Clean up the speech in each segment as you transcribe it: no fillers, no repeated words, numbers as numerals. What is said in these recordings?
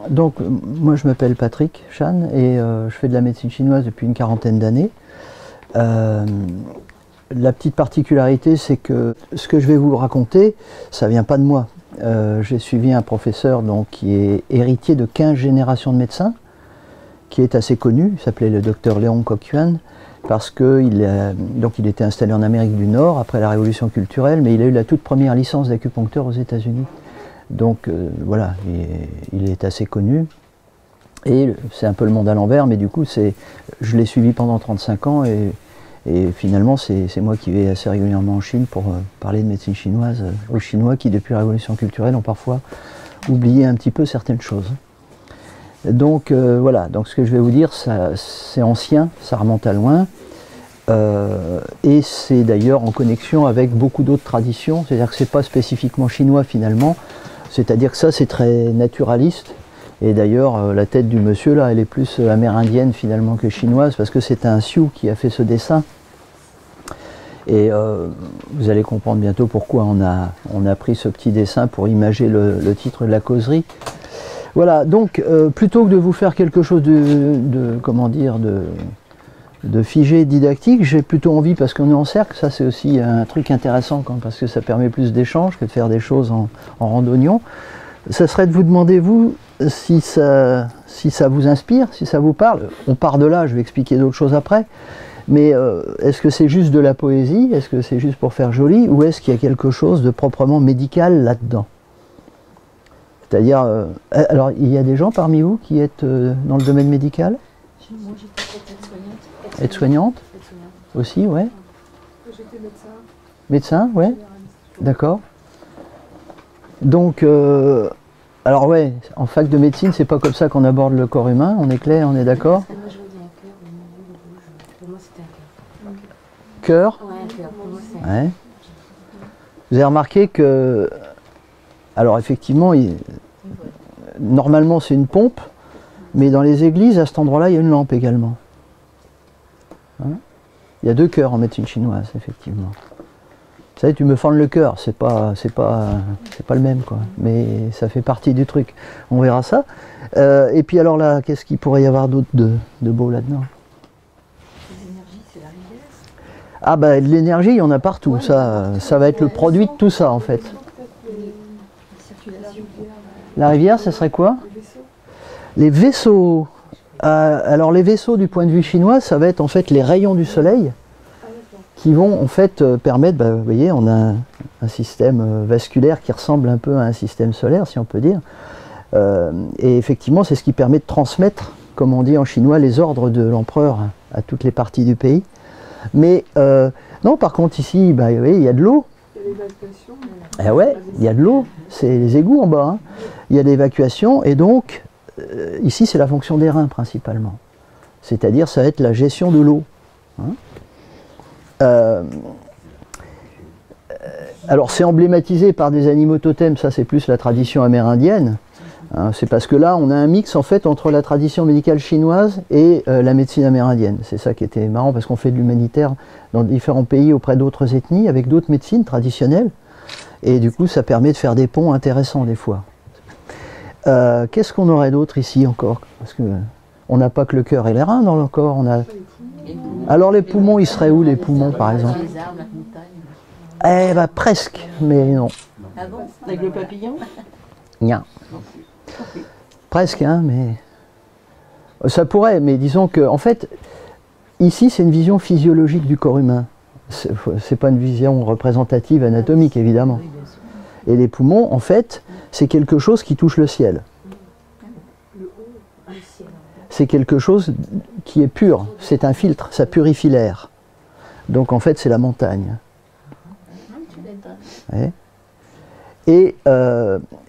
Donc, moi je m'appelle Patrick Chan et je fais de la médecine chinoise depuis une quarantaine d'années. La petite particularité, c'est que ce que je vais vous raconter, ça vient pas de moi. J'ai suivi un professeur donc, qui est héritier de 15 générations de médecins, qui est assez connu, il s'appelait le docteur Léon Coq-Yuan, parce qu'il il était installé en Amérique du Nord après la révolution culturelle, mais il a eu la toute première licence d'acupuncteur aux États-Unis. Donc voilà, il est assez connu. Et c'est un peu le monde à l'envers, mais du coup, je l'ai suivi pendant 35 ans et finalement, c'est moi qui vais assez régulièrement en Chine pour parler de médecine chinoise aux Chinois qui, depuis la révolution culturelle, ont parfois oublié un petit peu certaines choses. Donc voilà, donc ce que je vais vous dire, c'est ancien, ça remonte à loin. Et c'est d'ailleurs en connexion avec beaucoup d'autres traditions, c'est-à-dire que c'est pas spécifiquement chinois finalement, c'est-à-dire que ça c'est très naturaliste, et d'ailleurs la tête du monsieur là elle est plus amérindienne finalement que chinoise, parce que c'est un Sioux qui a fait ce dessin, et vous allez comprendre bientôt pourquoi on a pris ce petit dessin pour imager le titre de la causerie. Voilà, donc plutôt que de vous faire quelque chose de figé, didactique, j'ai plutôt envie, parce qu'on est en cercle, ça c'est aussi un truc intéressant parce que ça permet plus d'échanges que de faire des choses en randonnion. Ça serait de vous demander, vous, si ça vous inspire, si ça vous parle. On part de là, je vais expliquer d'autres choses après, mais est-ce que c'est juste de la poésie, est-ce que c'est juste pour faire joli, ou est-ce qu'il y a quelque chose de proprement médical là-dedans? C'est-à-dire, alors il y a des gens parmi vous qui êtes dans le domaine médical? Moi j'étais aide-soignante. Aide-soignante aussi, ouais. J'étais médecin. Médecin, ouais. D'accord. Donc, alors ouais, en fac de médecine, c'est pas comme ça qu'on aborde le corps humain, on est clair, on est d'accord? Moi je voyais un cœur au milieu du bouge. Pour moi c'était un cœur. Cœur? Ouais, un cœur. Pour moi c'est un Ouais. Vous avez remarqué que, alors effectivement, normalement c'est une pompe, mais dans les églises, à cet endroit-là, il y a une lampe également. Hein? Il y a deux cœurs en médecine chinoise, effectivement. Vous savez, tu me fends le cœur, c'est pas le même, quoi. Mais ça fait partie du truc. On verra ça. Et puis alors là, qu'est-ce qu'il pourrait y avoir d'autre de beau là-dedans? l'énergie, c'est la rivière. Ah bah de l'énergie, il y en a partout. Ouais, ça va être le produit de tout ça, en fait. La rivière, ça serait quoi? Les vaisseaux. Alors les vaisseaux du point de vue chinois, ça va être en fait les rayons du soleil qui vont en fait permettre, vous voyez, on a un système vasculaire qui ressemble un peu à un système solaire, si on peut dire. Et effectivement, c'est ce qui permet de transmettre, comme on dit en chinois, les ordres de l'empereur à toutes les parties du pays. Mais non, par contre ici, vous voyez, il y a de l'eau. Il y a l'évacuation. Eh ouais, il y a de l'eau, c'est les égouts en bas. Hein. Il y a l'évacuation et donc ici, c'est la fonction des reins principalement. C'est-à-dire, ça va être la gestion de l'eau. Hein. Alors, c'est emblématisé par des animaux totems, ça c'est plus la tradition amérindienne. Hein. C'est parce que là, on a un mix en fait entre la tradition médicale chinoise et la médecine amérindienne. C'est ça qui était marrant, parce qu'on fait de l'humanitaire dans différents pays auprès d'autres ethnies, avec d'autres médecines traditionnelles. Et du coup, ça permet de faire des ponts intéressants des fois. Qu'est-ce qu'on aurait d'autre ici encore? Parce que on n'a pas que le cœur et les reins dans le corps. On a... Alors les poumons, ils seraient où les poumons par exemple? Les arbres, la montagne. Eh ben presque, mais non. Ah bon? Avec le papillon? Nia. Presque, hein, mais ça pourrait. Mais disons que, en fait, ici c'est une vision physiologique du corps humain. C'est pas une vision représentative anatomique évidemment. Et les poumons, en fait, c'est quelque chose qui touche le ciel. C'est quelque chose qui est pur, c'est un filtre, ça purifie l'air. Donc en fait, c'est la montagne. Ouais. Et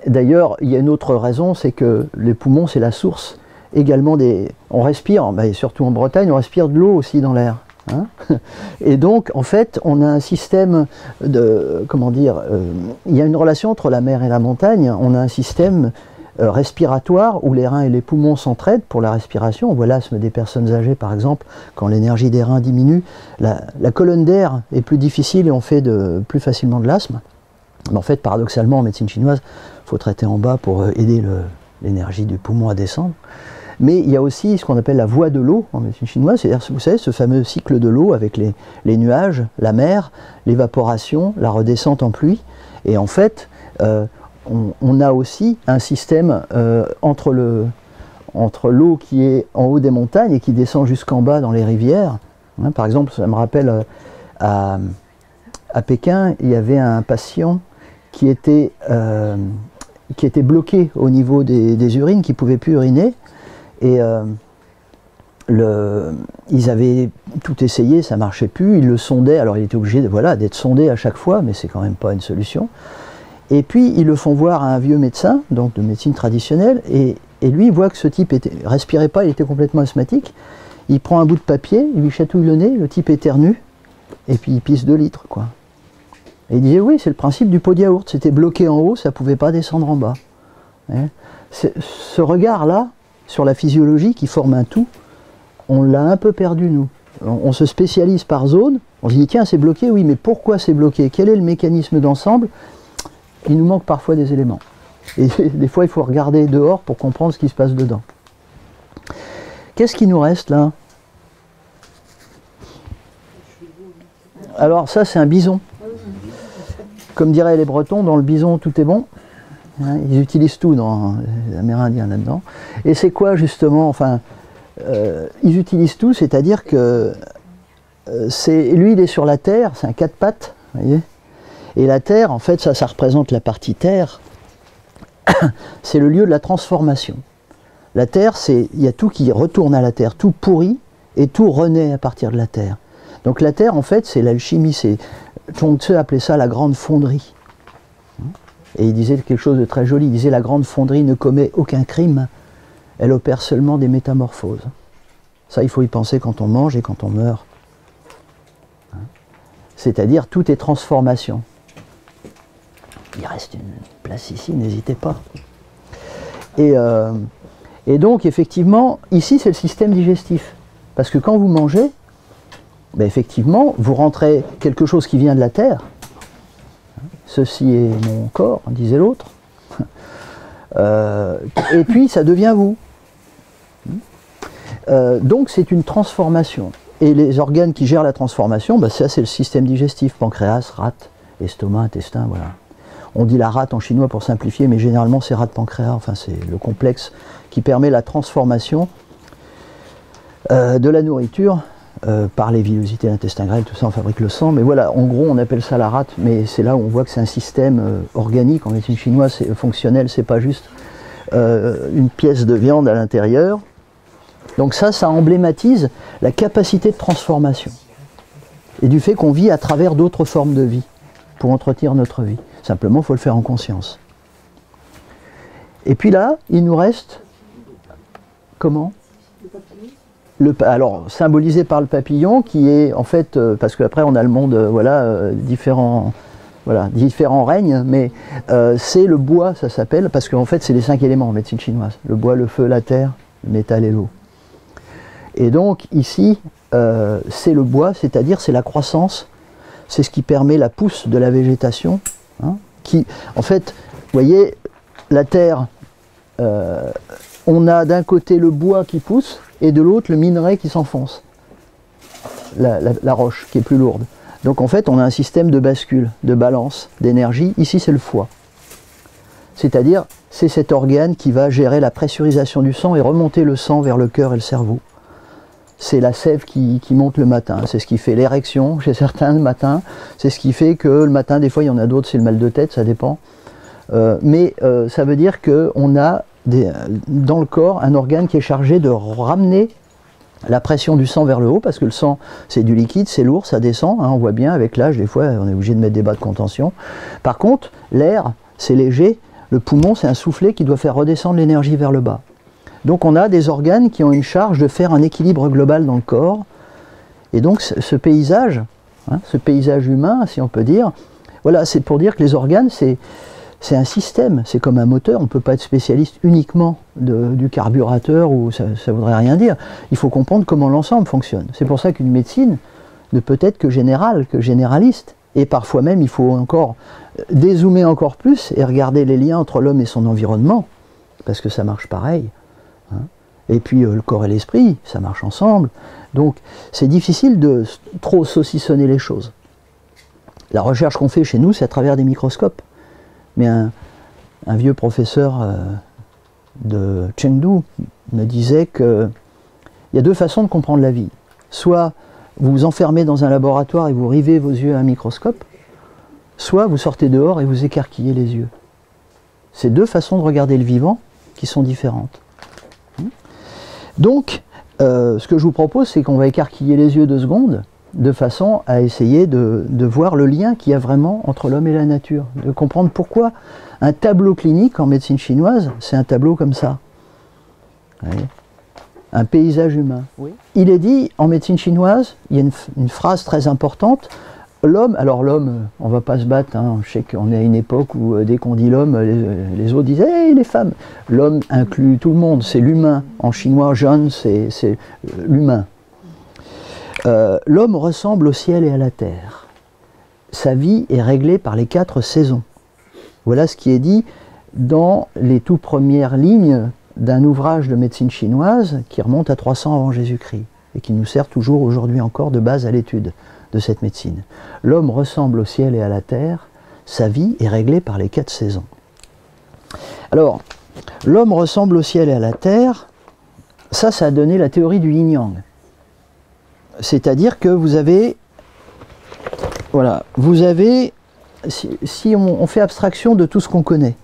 d'ailleurs, il y a une autre raison, c'est que les poumons, c'est la source également des... On respire, et surtout en Bretagne, on respire de l'eau aussi dans l'air. Hein, et donc, en fait, on a un système de, comment dire, il y a une relation entre la mer et la montagne. On a un système respiratoire où les reins et les poumons s'entraident pour la respiration. On voit l'asthme des personnes âgées, par exemple, quand l'énergie des reins diminue, la colonne d'air est plus difficile et on fait plus facilement de l'asthme. Mais en fait, paradoxalement, en médecine chinoise, il faut traiter en bas pour aider l'énergie du poumon à descendre. Mais il y a aussi ce qu'on appelle la voie de l'eau en médecine chinoise, c'est-à-dire, vous savez, ce fameux cycle de l'eau avec les nuages, la mer, l'évaporation, la redescente en pluie. Et en fait, on a aussi un système entre l'eau qui est en haut des montagnes et qui descend jusqu'en bas dans les rivières. Hein, par exemple, ça me rappelle à Pékin, il y avait un patient qui était bloqué au niveau des urines, qui ne pouvait plus uriner. Et ils avaient tout essayé, ça ne marchait plus, ils le sondaient, alors il était obligé d'être sondé à chaque fois, mais c'est quand même pas une solution. Et puis ils le font voir à un vieux médecin, donc de médecine traditionnelle, et lui il voit que ce type respirait pas, il était complètement asthmatique. Il prend un bout de papier, il lui chatouille le nez, le type éternue, et puis il pisse 2 litres, quoi. Et il disait oui, c'est le principe du pot de yaourt, c'était bloqué en haut, ça ne pouvait pas descendre en bas. Hein, ce regard-là, sur la physiologie qui forme un tout, on l'a un peu perdu, nous. On se spécialise par zone, on se dit tiens c'est bloqué, oui mais pourquoi c'est bloqué? Quel est le mécanisme d'ensemble? Il nous manque parfois des éléments. Et des fois il faut regarder dehors pour comprendre ce qui se passe dedans. Qu'est-ce qui nous reste là? Alors ça c'est un bison. Comme diraient les Bretons, dans le bison tout est bon. Hein, ils utilisent tout dans les Amérindiens là-dedans. Et c'est quoi justement, enfin, ils utilisent tout, c'est-à-dire que lui il est sur la terre, c'est un 4 pattes, vous voyez. Et la terre, en fait, ça représente la partie terre, c'est le lieu de la transformation. La terre, il y a tout qui retourne à la terre, tout pourrit et tout renaît à partir de la terre. Donc la terre, en fait, c'est l'alchimie, Chuang Tzu appelait ça la grande fonderie. Et il disait quelque chose de très joli, il disait la grande fonderie ne commet aucun crime, elle opère seulement des métamorphoses. Ça, il faut y penser quand on mange et quand on meurt. C'est-à-dire, tout est transformation. Il reste une place ici, n'hésitez pas. Et donc, effectivement, ici, c'est le système digestif. Parce que quand vous mangez, ben, effectivement, vous rentrez quelque chose qui vient de la terre. Ceci est mon corps, disait l'autre. Et puis, ça devient vous. Donc, c'est une transformation. Et les organes qui gèrent la transformation, ben, ça, c'est le système digestif. Pancréas, rate, estomac, intestin, voilà. On dit la rate en chinois pour simplifier, mais généralement, c'est rate pancréas. Enfin, c'est le complexe qui permet la transformation de la nourriture par les villosités de l'intestin grêle, tout ça, on fabrique le sang. Mais voilà, en gros, on appelle ça la rate, mais c'est là où on voit que c'est un système organique. En médecine chinoise, c'est fonctionnel, c'est pas juste une pièce de viande à l'intérieur. Donc ça emblématise la capacité de transformation et du fait qu'on vit à travers d'autres formes de vie pour entretenir notre vie. Simplement, il faut le faire en conscience. Et puis là, il nous reste comment ? Alors, symbolisé par le papillon, qui est en fait, parce qu'après on a le monde, différents règnes, mais c'est le bois, ça s'appelle, parce qu'en fait c'est les 5 éléments en médecine chinoise, le bois, le feu, la terre, le métal et l'eau. Et donc ici, c'est le bois, c'est-à-dire c'est la croissance, c'est ce qui permet la pousse de la végétation, hein, qui, en fait, vous voyez, la terre, on a d'un côté le bois qui pousse, et de l'autre le minerai qui s'enfonce, la roche qui est plus lourde. Donc en fait on a un système de bascule, de balance, d'énergie. Ici c'est le foie. C'est-à-dire c'est cet organe qui va gérer la pressurisation du sang et remonter le sang vers le cœur et le cerveau. C'est la sève qui monte le matin, c'est ce qui fait l'érection chez certains le matin, c'est ce qui fait que le matin, des fois il y en a d'autres, c'est le mal de tête, ça dépend. Mais ça veut dire qu'on a dans le corps un organe qui est chargé de ramener la pression du sang vers le haut, parce que le sang c'est du liquide, c'est lourd, ça descend, hein, on voit bien avec l'âge, des fois on est obligé de mettre des bas de contention. Par contre, l'air c'est léger, le poumon c'est un soufflet qui doit faire redescendre l'énergie vers le bas. Donc on a des organes qui ont une charge de faire un équilibre global dans le corps, et donc ce paysage, hein, ce paysage humain si on peut dire, voilà, c'est pour dire que les organes c'est un système, c'est comme un moteur, on ne peut pas être spécialiste uniquement du carburateur, ou ça ne voudrait rien dire. Il faut comprendre comment l'ensemble fonctionne. C'est pour ça qu'une médecine ne peut être que générale, que généraliste. Et parfois même, il faut encore dézoomer encore plus et regarder les liens entre l'homme et son environnement parce que ça marche pareil. Hein. Et puis le corps et l'esprit, ça marche ensemble. Donc c'est difficile de trop saucissonner les choses. La recherche qu'on fait chez nous, c'est à travers des microscopes. Mais un vieux professeur de Chengdu me disait qu'il y a deux façons de comprendre la vie. Soit vous vous enfermez dans un laboratoire et vous rivez vos yeux à un microscope, soit vous sortez dehors et vous écarquillez les yeux. C'est deux façons de regarder le vivant qui sont différentes. Donc, ce que je vous propose, c'est qu'on va écarquiller les yeux 2 secondes, de façon à essayer de voir le lien qu'il y a vraiment entre l'homme et la nature, de comprendre pourquoi un tableau clinique en médecine chinoise, c'est un tableau comme ça. Vous voyez ? Un paysage humain. Oui. Il est dit, en médecine chinoise, il y a une phrase très importante, l'homme, alors l'homme, on ne va pas se battre, hein, je sais qu'on est à une époque où dès qu'on dit l'homme, les autres disent hey, les femmes. L'homme inclut tout le monde, c'est l'humain. En chinois, Zhen, c'est l'humain. L'homme ressemble au ciel et à la terre. Sa vie est réglée par les 4 saisons. Voilà ce qui est dit dans les tout premières lignes d'un ouvrage de médecine chinoise qui remonte à 300 avant Jésus-Christ et qui nous sert toujours aujourd'hui encore de base à l'étude de cette médecine. L'homme ressemble au ciel et à la terre, sa vie est réglée par les 4 saisons. Alors, l'homme ressemble au ciel et à la terre, ça a donné la théorie du yin-yang. C'est-à-dire que vous avez, voilà, vous avez, si on fait abstraction de tout ce qu'on connaît,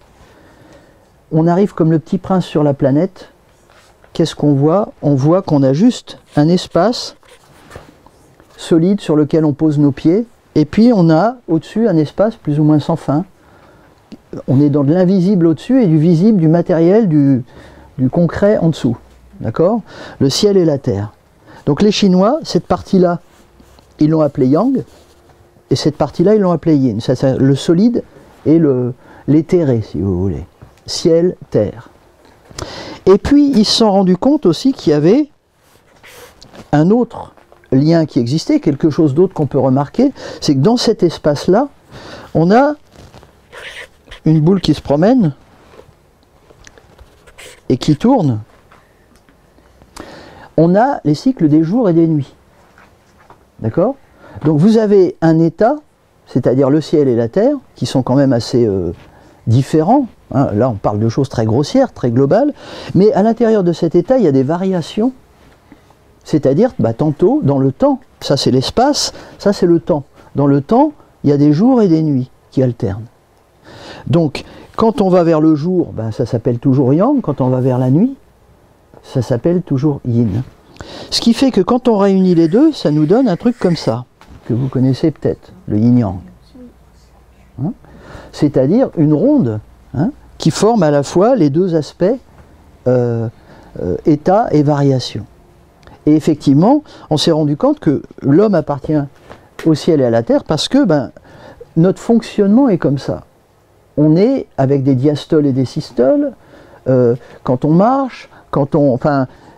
on arrive comme le petit prince sur la planète, qu'est-ce qu'on voit? On voit qu'on a juste un espace solide sur lequel on pose nos pieds, et puis on a au-dessus un espace plus ou moins sans fin. On est dans de l'invisible au-dessus et du visible, du matériel, du concret en dessous. D'accord? Le ciel et la terre. Donc les Chinois, cette partie-là, ils l'ont appelée Yang, et cette partie-là, ils l'ont appelée Yin. Ça, le solide et l'éthéré, si vous voulez. Ciel, terre. Et puis, ils se sont rendus compte aussi qu'il y avait un autre lien qui existait, quelque chose d'autre qu'on peut remarquer, c'est que dans cet espace-là, on a une boule qui se promène et qui tourne. On a les cycles des jours et des nuits. D'accord? Donc vous avez un état, c'est-à-dire le ciel et la terre, qui sont quand même assez différents. Hein. Là, on parle de choses très grossières, très globales. Mais à l'intérieur de cet état, il y a des variations. C'est-à-dire, tantôt, dans le temps, ça c'est l'espace, ça c'est le temps. Dans le temps, il y a des jours et des nuits qui alternent. Donc, quand on va vers le jour, ça s'appelle toujours Yang. Quand on va vers la nuit, ça s'appelle toujours Yin. Ce qui fait que quand on réunit les deux, ça nous donne un truc comme ça, que vous connaissez peut-être, le Yin-Yang. Hein? C'est-à-dire une ronde, hein, qui forme à la fois les deux aspects, état et variation. Et effectivement, on s'est rendu compte que l'homme appartient au ciel et à la terre parce que notre fonctionnement est comme ça. On est avec des diastoles et des systoles, quand on marche, quand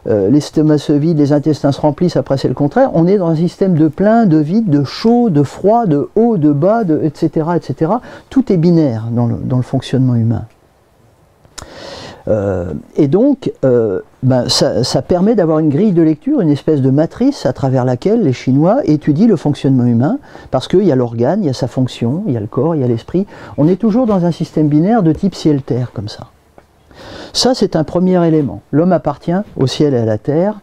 l'estomac se vide, les intestins se remplissent, après c'est le contraire, on est dans un système de plein, de vide, de chaud, de froid, de haut, de bas, etc., etc. Tout est binaire dans le fonctionnement humain. Et donc, ça permet d'avoir une grille de lecture, une espèce de matrice à travers laquelle les Chinois étudient le fonctionnement humain, parce qu'il y a l'organe, il y a sa fonction, il y a le corps, il y a l'esprit. On est toujours dans un système binaire de type ciel-terre, comme ça. Ça, c'est un premier élément. L'homme appartient au ciel et à la terre.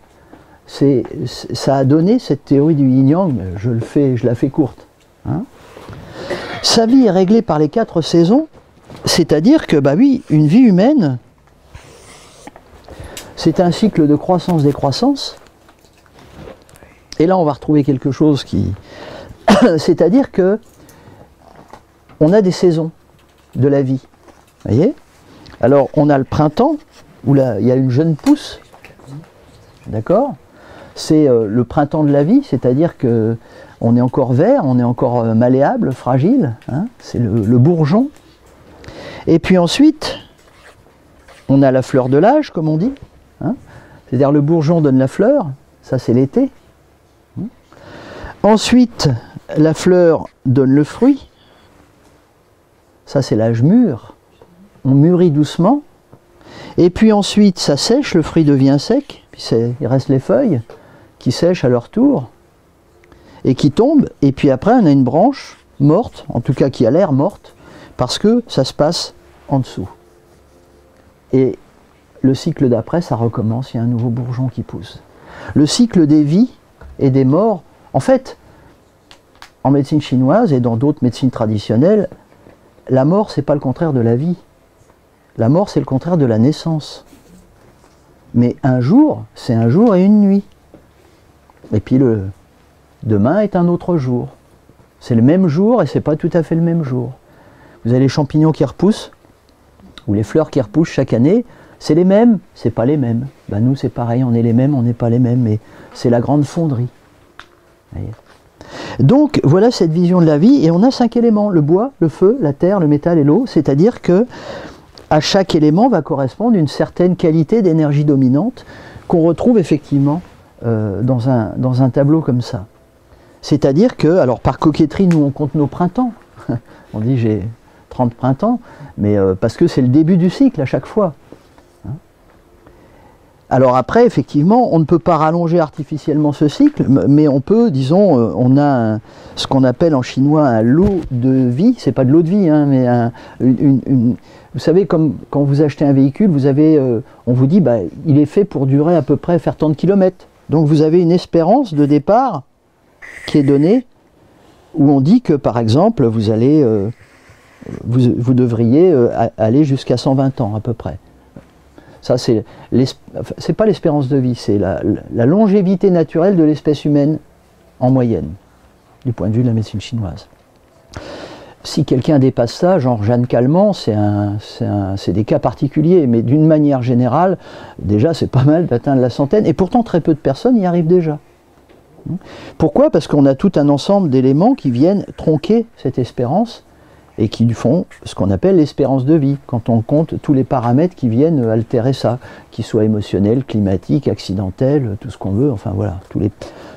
Ça a donné cette théorie du yin-yang, je la fais courte. Hein. Sa vie est réglée par les 4 saisons, c'est-à-dire que, oui, une vie humaine, c'est un cycle de croissance-décroissance. Et là, on va retrouver quelque chose qui... c'est-à-dire que on a des saisons de la vie. Vous voyez ? Alors, on a le printemps, où là, il y a une jeune pousse. D'accord ? C'est le printemps de la vie, c'est-à-dire que on est encore vert, on est encore malléable, fragile. Hein, c'est le bourgeon. Et puis ensuite, on a la fleur de l'âge, comme on dit. Hein, c'est-à-dire le bourgeon donne la fleur, ça c'est l'été. Ensuite, la fleur donne le fruit, ça c'est l'âge mûr. On mûrit doucement. Et puis ensuite, ça sèche, le fruit devient sec, puis il reste les feuilles qui sèchent à leur tour et qui tombent. Et puis après, on a une branche morte, en tout cas qui a l'air morte, parce que ça se passe en dessous. Et le cycle d'après, ça recommence, il y a un nouveau bourgeon qui pousse. Le cycle des vies et des morts, en fait, en médecine chinoise et dans d'autres médecines traditionnelles, la mort, c'est pas le contraire de la vie. La mort, c'est le contraire de la naissance. Mais un jour, c'est un jour et une nuit. Et puis demain est un autre jour. C'est le même jour et c'est pas tout à fait le même jour. Vous avez les champignons qui repoussent, ou les fleurs qui repoussent chaque année, c'est les mêmes, c'est pas les mêmes. Ben nous, c'est pareil, on est les mêmes, on n'est pas les mêmes, mais c'est la grande fonderie. Voyez. Donc, voilà cette vision de la vie, et on a 5 éléments, le bois, le feu, la terre, le métal et l'eau, c'est-à-dire que à chaque élément va correspondre une certaine qualité d'énergie dominante qu'on retrouve effectivement dans un tableau comme ça. C'est-à-dire que, alors par coquetterie, nous on compte nos printemps. On dit j'ai 30 printemps, mais parce que c'est le début du cycle à chaque fois. Alors après, effectivement, on ne peut pas rallonger artificiellement ce cycle, mais on peut, disons, on a ce qu'on appelle en chinois un lot de vie, c'est pas de l'eau de vie, hein, mais vous savez, comme quand vous achetez un véhicule, vous avez, on vous dit, bah, il est fait pour durer à peu près, faire tant de kilomètres. Donc vous avez une espérance de départ qui est donnée, où on dit que, par exemple, vous allez, vous devriez aller jusqu'à 120 ans à peu près. Ça, c'est pas l'espérance de vie, c'est la longévité naturelle de l'espèce humaine en moyenne, du point de vue de la médecine chinoise. Si quelqu'un dépasse ça, genre Jeanne Calment, c'est des cas particuliers, mais d'une manière générale, déjà c'est pas mal d'atteindre la centaine, et pourtant très peu de personnes y arrivent déjà. Pourquoi? Parce qu'on a tout un ensemble d'éléments qui viennent tronquer cette espérance, et qui font ce qu'on appelle l'espérance de vie, quand on compte tous les paramètres qui viennent altérer ça, qu'ils soient émotionnels, climatiques, accidentels, tout ce qu'on veut, enfin voilà,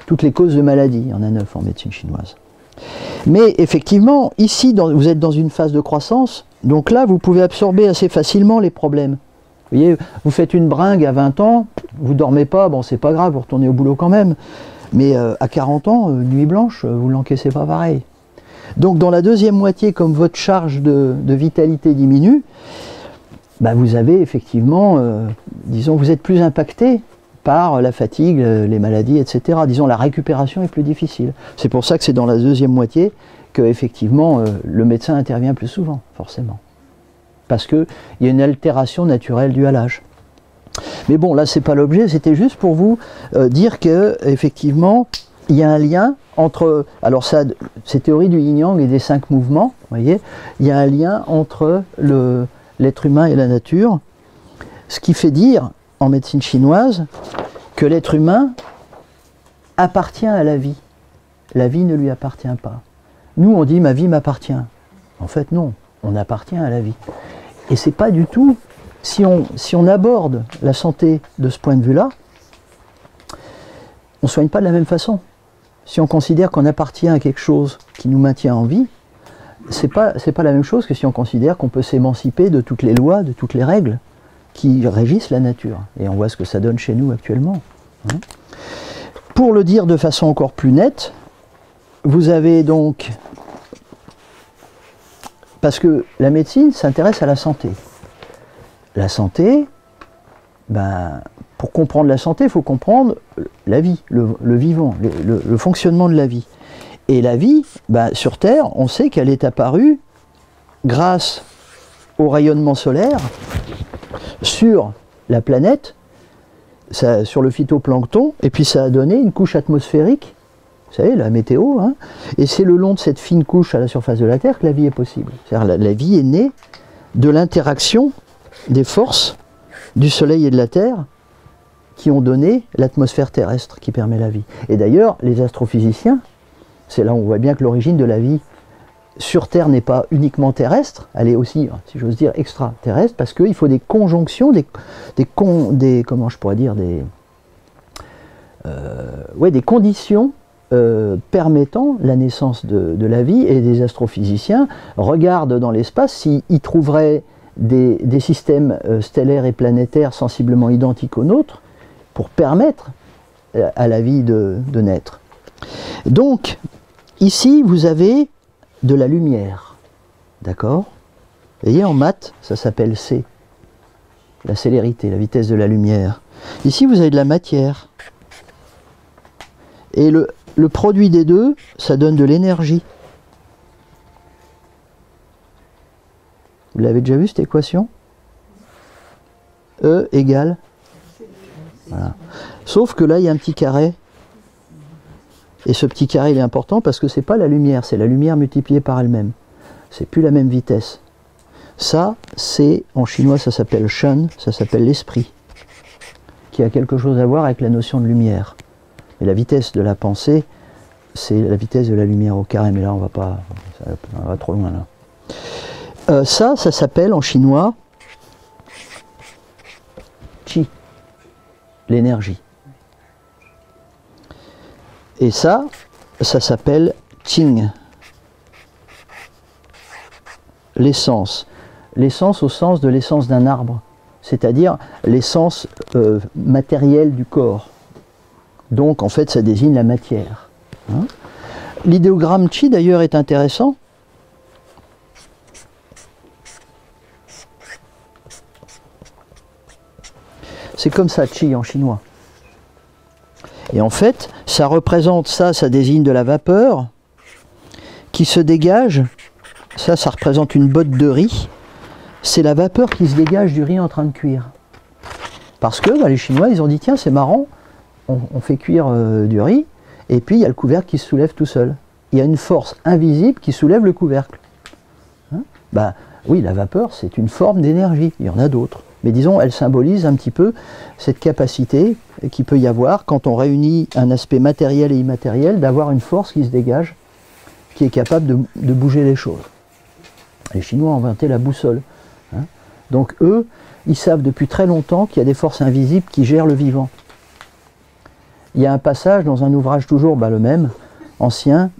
toutes les causes de maladie, il y en a 9 en médecine chinoise. Mais effectivement, ici, vous êtes dans une phase de croissance, donc là, vous pouvez absorber assez facilement les problèmes. Vous voyez, vous faites une bringue à 20 ans, vous dormez pas, bon c'est pas grave, vous retournez au boulot quand même, mais à 40 ans, nuit blanche, vous l'encaissez pas pareil. Donc dans la deuxième moitié, comme votre charge de vitalité diminue, bah vous avez effectivement, disons, vous êtes plus impacté par la fatigue, les maladies, etc. Disons, la récupération est plus difficile. C'est pour ça que c'est dans la deuxième moitié que effectivement le médecin intervient plus souvent, forcément. Parce qu'il y a une altération naturelle due à l'âge. Mais bon, là c'est pas l'objet, c'était juste pour vous dire que effectivement, il y a un lien entre, alors ça, c'est théorie du yin-yang et des 5 mouvements, vous voyez, il y a un lien entre l'être humain et la nature, ce qui fait dire, en médecine chinoise, que l'être humain appartient à la vie. La vie ne lui appartient pas. Nous, on dit « ma vie m'appartient ». En fait, non, on appartient à la vie. Et c'est pas du tout, si on aborde la santé de ce point de vue-là, on ne soigne pas de la même façon. Si on considère qu'on appartient à quelque chose qui nous maintient en vie, c'est pas la même chose que si on considère qu'on peut s'émanciper de toutes les lois, de toutes les règles qui régissent la nature. Et on voit ce que ça donne chez nous actuellement. Pour le dire de façon encore plus nette, vous avez donc... Parce que la médecine s'intéresse à la santé. La santé, ben... Pour comprendre la santé, il faut comprendre la vie, le vivant, le fonctionnement de la vie. Et la vie, ben, sur Terre, on sait qu'elle est apparue grâce au rayonnement solaire sur la planète, sur le phytoplancton, et puis ça a donné une couche atmosphérique, vous savez, la météo, hein, et c'est le long de cette fine couche à la surface de la Terre que la vie est possible. C'est-à-dire la vie est née de l'interaction des forces du Soleil et de la Terre, qui ont donné l'atmosphère terrestre qui permet la vie. Et d'ailleurs, les astrophysiciens, c'est là où on voit bien que l'origine de la vie sur Terre n'est pas uniquement terrestre, elle est aussi, si j'ose dire, extraterrestre, parce qu'il faut des conjonctions, comment je pourrais dire, des conditions permettant la naissance de la vie, et des astrophysiciens regardent dans l'espace s'ils trouveraient des systèmes stellaires et planétaires sensiblement identiques aux nôtres pour permettre à la vie de naître. Donc, ici, vous avez de la lumière. D'accord? Vous voyez, en maths, ça s'appelle C. La célérité, la vitesse de la lumière. Ici, vous avez de la matière. Et le produit des deux, ça donne de l'énergie. Vous l'avez déjà vu, cette équation? E égale. Voilà. Sauf que là, il y a un petit carré. Et ce petit carré, il est important parce que ce n'est pas la lumière, c'est la lumière multipliée par elle-même. C'est plus la même vitesse. Ça, c'est, en chinois, ça s'appelle shen, ça s'appelle l'esprit, qui a quelque chose à voir avec la notion de lumière. Mais la vitesse de la pensée, c'est la vitesse de la lumière au carré. Mais là, on va pas, on va trop loin là. Ça s'appelle en chinois qi, l'énergie. Et ça s'appelle qing, l'essence. L'essence au sens de l'essence d'un arbre, c'est-à-dire l'essence matérielle du corps. Donc en fait ça désigne la matière. Hein? L'idéogramme Qi d'ailleurs est intéressant. C'est comme ça Qi en chinois. Et en fait ça représente ça désigne de la vapeur qui se dégage. Ça représente une botte de riz. C'est la vapeur qui se dégage du riz en train de cuire. Parce que les Chinois, ils ont dit, tiens, c'est marrant, on fait cuire du riz, et puis il y a le couvercle qui se soulève tout seul. Il y a une force invisible qui soulève le couvercle. Hein? Oui, la vapeur, c'est une forme d'énergie, il y en a d'autres. Mais disons, elle symbolise un petit peu cette capacité qu'il peut y avoir, quand on réunit un aspect matériel et immatériel, d'avoir une force qui se dégage, qui est capable de bouger les choses. Les Chinois ont inventé la boussole. Hein? Donc eux, ils savent depuis très longtemps qu'il y a des forces invisibles qui gèrent le vivant. Il y a un passage dans un ouvrage toujours le même, ancien,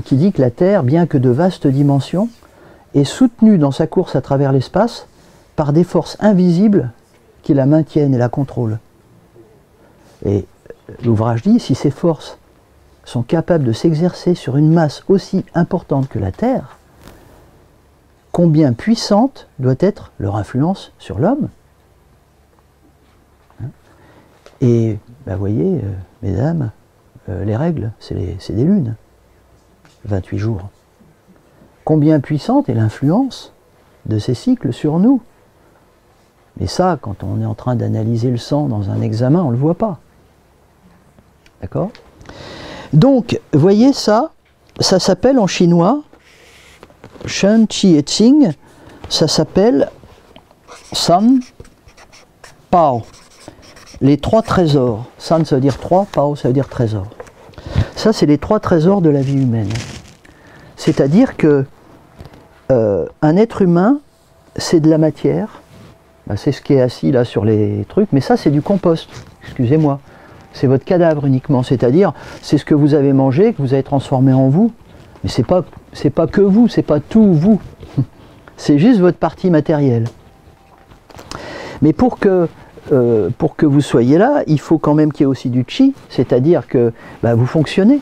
qui dit que la Terre, bien que de vastes dimensions, est soutenue dans sa course à travers l'espace par des forces invisibles qui la maintiennent et la contrôlent. Et l'ouvrage dit, si ces forces sont capables de s'exercer sur une masse aussi importante que la Terre, combien puissante doit être leur influence sur l'homme? Et vous voyez, mesdames, les règles, c'est des lunes, 28 jours. Combien puissante est l'influence de ces cycles sur nous? Mais ça, quand on est en train d'analyser le sang dans un examen, on ne le voit pas. D'accord? Donc, voyez ça s'appelle en chinois, Shen, Qi et Qing, ça s'appelle San, Pao. Les trois trésors. San, ça veut dire trois, Pao, ça veut dire trésor. Ça, c'est les trois trésors de la vie humaine. C'est-à-dire que un être humain, c'est de la matière. C'est ce qui est assis là sur les trucs, mais ça, c'est du compost. Excusez-moi. C'est votre cadavre uniquement. C'est-à-dire, c'est ce que vous avez mangé, que vous avez transformé en vous. Mais c'est pas que vous, c'est pas tout vous. C'est juste votre partie matérielle. Mais pour que vous soyez là, il faut quand même qu'il y ait aussi du Qi, c'est-à-dire que vous fonctionnez.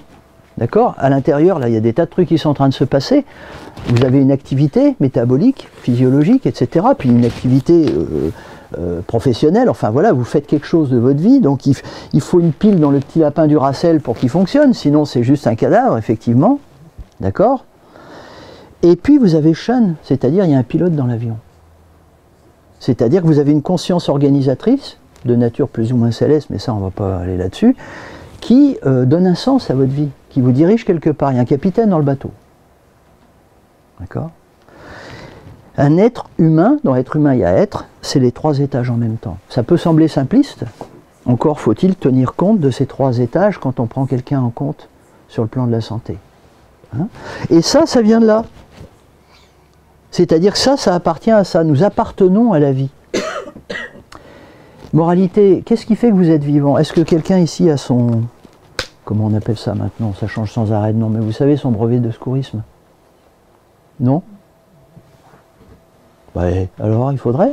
D'accord? À l'intérieur, là, il y a des tas de trucs qui sont en train de se passer. Vous avez une activité métabolique, physiologique, etc. Puis une activité professionnelle. Enfin voilà, vous faites quelque chose de votre vie. Donc il faut une pile dans le petit lapin du Racel pour qu'il fonctionne. Sinon, c'est juste un cadavre, effectivement. D'accord? Et puis vous avez Shen, c'est-à-dire il y a un pilote dans l'avion. C'est-à-dire que vous avez une conscience organisatrice, de nature plus ou moins céleste, mais ça on ne va pas aller là-dessus, qui donne un sens à votre vie, qui vous dirige quelque part. Il y a un capitaine dans le bateau. D'accord? Un être humain, dans être humain il y a être, c'est les trois étages en même temps. Ça peut sembler simpliste, encore faut-il tenir compte de ces trois étages quand on prend quelqu'un en compte sur le plan de la santé. Hein? Et ça vient de là. C'est-à-dire que ça appartient à ça. Nous appartenons à la vie. Moralité, qu'est-ce qui fait que vous êtes vivant? Est-ce que quelqu'un ici a son... Comment on appelle ça maintenant? Ça change sans arrêt de nom, mais vous savez, son brevet de secourisme? Non? Ouais, alors il faudrait.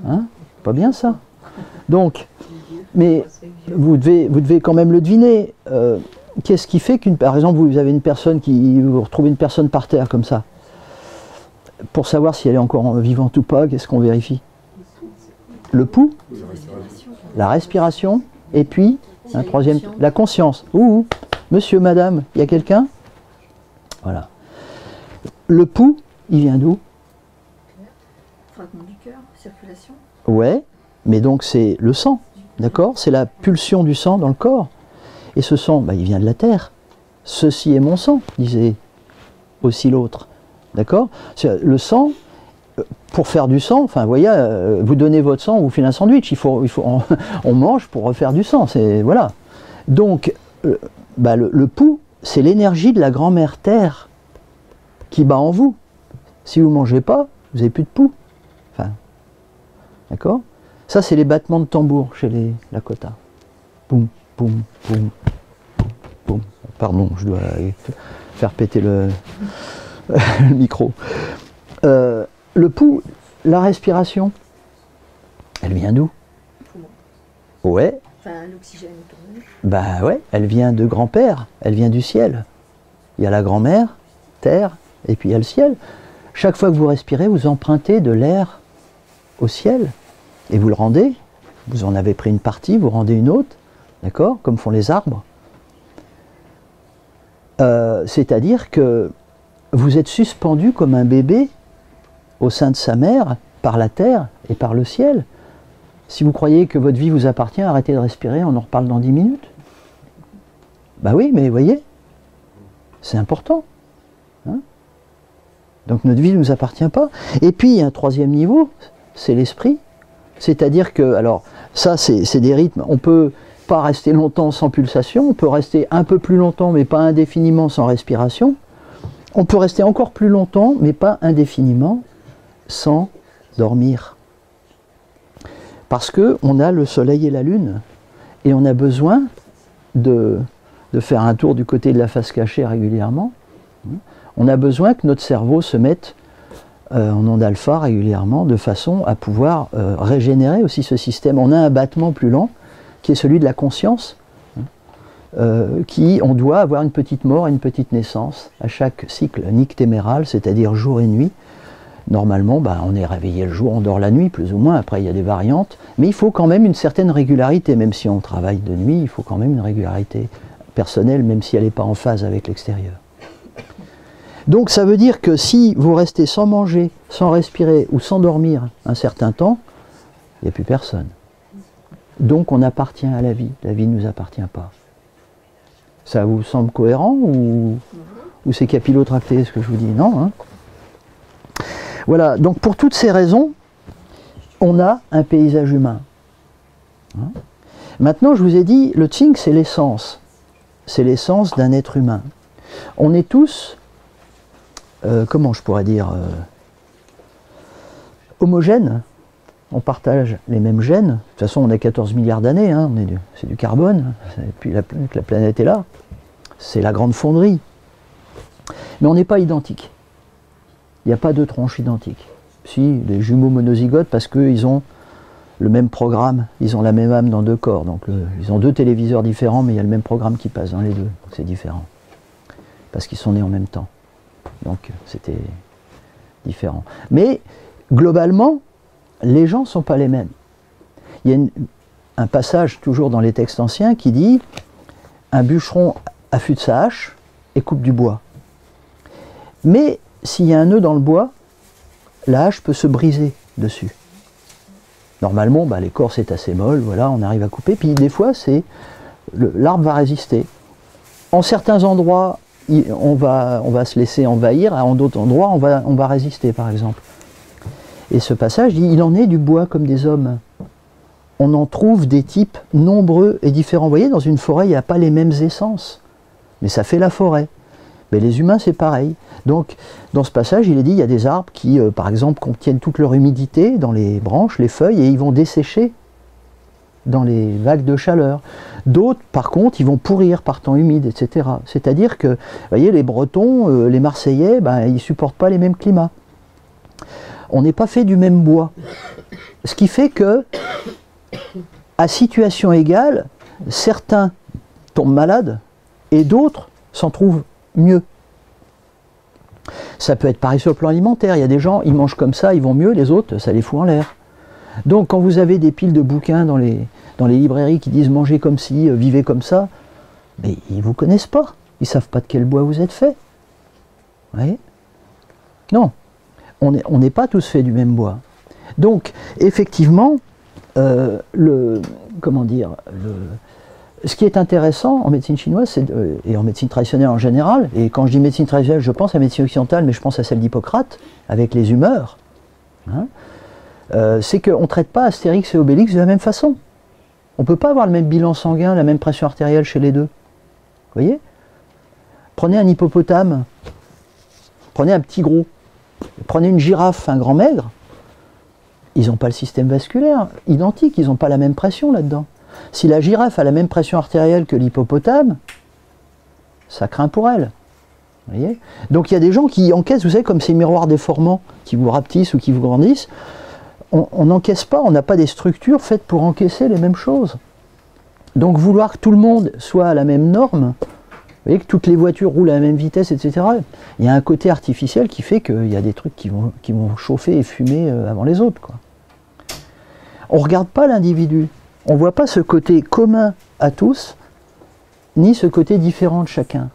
Hein? Pas bien ça. Donc, mais vous devez quand même le deviner. Qu'est-ce qui fait par exemple, vous avez une personne vous retrouvez une personne par terre comme ça. Pour savoir si elle est encore vivante ou pas, qu'est-ce qu'on vérifie? Le pouls, la respiration, et puis un troisième, la conscience. Ouh, monsieur, madame, il y a quelqu'un? Voilà. Le pouls, il vient d'où? Fragment du cœur, circulation. Ouais, mais donc c'est le sang, d'accord? C'est la pulsion du sang dans le corps. Et ce sang, bah, il vient de la terre. Ceci est mon sang, disait aussi l'autre. D'accord? Le sang, pour faire du sang, enfin, vous voyez, vous donnez votre sang, on vous file un sandwich. On mange pour refaire du sang. Voilà. Donc, bah, le pouls, c'est l'énergie de la grand-mère terre qui bat en vous. Si vous ne mangez pas, vous n'avez plus de pouls. Enfin, d'accord? Ça, c'est les battements de tambour chez les Lakota. Boum, boum, boum, boum. Pardon, je dois faire péter le micro. Le pouls, la respiration, elle vient d'où? Ouais. Enfin, l'oxygène autour. Bah ouais, elle vient de grand-père, elle vient du ciel. Il y a la grand-mère, terre, et puis il y a le ciel. Chaque fois que vous respirez, vous empruntez de l'air au ciel, et vous le rendez. Vous en avez pris une partie, vous rendez une autre, d'accord, comme font les arbres. C'est-à-dire que vous êtes suspendu comme un bébé au sein de sa mère, par la terre et par le ciel. Si vous croyez que votre vie vous appartient, arrêtez de respirer, on en reparle dans 10 minutes. Bah oui, mais vous voyez, c'est important. Hein? Donc notre vie ne nous appartient pas. Et puis, il y a un troisième niveau, c'est l'esprit. C'est-à-dire que, alors, ça, c'est des rythmes. On ne peut pas rester longtemps sans pulsation, on peut rester un peu plus longtemps, mais pas indéfiniment sans respiration. On peut rester encore plus longtemps, mais pas indéfiniment, sans dormir. Parce qu'on a le soleil et la lune, et on a besoin de faire un tour du côté de la face cachée régulièrement. On a besoin que notre cerveau se mette en onde alpha régulièrement, de façon à pouvoir régénérer aussi ce système. On a un battement plus lent, qui est celui de la conscience, on doit avoir une petite mort et une petite naissance à chaque cycle nictéméral, c'est-à-dire jour et nuit. Normalement, bah, on est réveillé le jour, on dort la nuit, plus ou moins. Après, il y a des variantes. Mais il faut quand même une certaine régularité, même si on travaille de nuit, il faut quand même une régularité personnelle, même si elle n'est pas en phase avec l'extérieur. Donc ça veut dire que si vous restez sans manger, sans respirer ou sans dormir un certain temps, il n'y a plus personne. Donc on appartient à la vie ne nous appartient pas. Ça vous semble cohérent ou c'est capillotracté ce que je vous dis? Non, hein? Voilà, donc pour toutes ces raisons, on a un paysage humain. Hein? Maintenant, je vous ai dit, le Qing, c'est l'essence. C'est l'essence d'un être humain. On est tous, comment je pourrais dire, homogènes. On partage les mêmes gènes. De toute façon, on a 14 milliards d'années, hein, c'est du carbone. Et puis la planète est là. C'est la grande fonderie. Mais on n'est pas identiques. Il n'y a pas deux tronches identiques. Si, les jumeaux monozygotes, parce qu'ils ont le même programme, ils ont la même âme dans deux corps. Donc ils ont deux téléviseurs différents, mais il y a le même programme qui passe dans les deux. C'est différent. Parce qu'ils sont nés en même temps. Donc c'était différent. Mais globalement, les gens ne sont pas les mêmes. Il y a un passage toujours dans les textes anciens qui dit « Un bûcheron affûte sa hache et coupe du bois. » Mais s'il y a un nœud dans le bois, la hache peut se briser dessus. Normalement, bah, l'écorce est assez molle, voilà, on arrive à couper. Puis des fois, l'arbre va résister. En certains endroits, on va se laisser envahir, en d'autres endroits, on va résister, par exemple. Et ce passage dit, il en est du bois comme des hommes. On en trouve des types nombreux et différents. Vous voyez, dans une forêt, il n'y a pas les mêmes essences. Mais ça fait la forêt. Mais les humains, c'est pareil. Donc, dans ce passage, il est dit, il y a des arbres qui, par exemple, contiennent toute leur humidité dans les branches, les feuilles, et ils vont dessécher dans les vagues de chaleur. D'autres, par contre, ils vont pourrir par temps humide, etc. C'est-à-dire que, vous voyez, les Bretons, les Marseillais, ben, ils ne supportent pas les mêmes climats. On n'est pas fait du même bois. Ce qui fait que, à situation égale, certains tombent malades et d'autres s'en trouvent mieux. Ça peut être pareil sur le plan alimentaire. Il y a des gens, ils mangent comme ça, ils vont mieux, les autres, ça les fout en l'air. Donc quand vous avez des piles de bouquins dans les librairies qui disent mangez comme ci, vivez comme ça, mais ils ne vous connaissent pas. Ils ne savent pas de quel bois vous êtes fait. Vous voyez? Non, on n'est pas tous faits du même bois. Donc, effectivement, ce qui est intéressant en médecine chinoise, et en médecine traditionnelle en général, et quand je dis médecine traditionnelle, je pense à médecine occidentale, mais je pense à celle d'Hippocrate, avec les humeurs, hein, c'est qu'on ne traite pas Astérix et Obélix de la même façon. On ne peut pas avoir le même bilan sanguin, la même pression artérielle chez les deux. Vous voyez? Prenez un hippopotame, prenez un petit gros, prenez une girafe, un grand maigre, ils n'ont pas le système vasculaire identique, ils n'ont pas la même pression là-dedans. Si la girafe a la même pression artérielle que l'hippopotame, ça craint pour elle. Vous voyez? Donc il y a des gens qui encaissent, vous savez, comme ces miroirs déformants qui vous rapetissent ou qui vous grandissent, on n'encaisse pas, on n'a pas des structures faites pour encaisser les mêmes choses. Donc vouloir que tout le monde soit à la même norme, vous voyez, que toutes les voitures roulent à la même vitesse, etc., il y a un côté artificiel qui fait qu'il y a des trucs qui vont chauffer et fumer avant les autres, quoi. On ne regarde pas l'individu, on ne voit pas ce côté commun à tous, ni ce côté différent de chacun.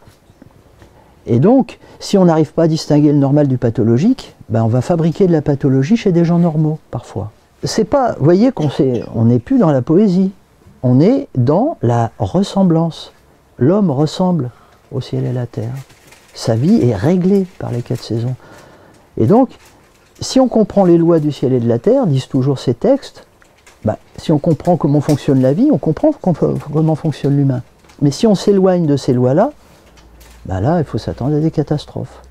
Et donc, si on n'arrive pas à distinguer le normal du pathologique, ben on va fabriquer de la pathologie chez des gens normaux, parfois. C'est pas, vous voyez on n'est plus dans la poésie, on est dans la ressemblance. L'homme ressemble au ciel et à la terre. Sa vie est réglée par les 4 saisons. Et donc, si on comprend les lois du ciel et de la terre, disent toujours ces textes, ben, si on comprend comment fonctionne la vie, on comprend comment fonctionne l'humain. Mais si on s'éloigne de ces lois-là, ben là, il faut s'attendre à des catastrophes.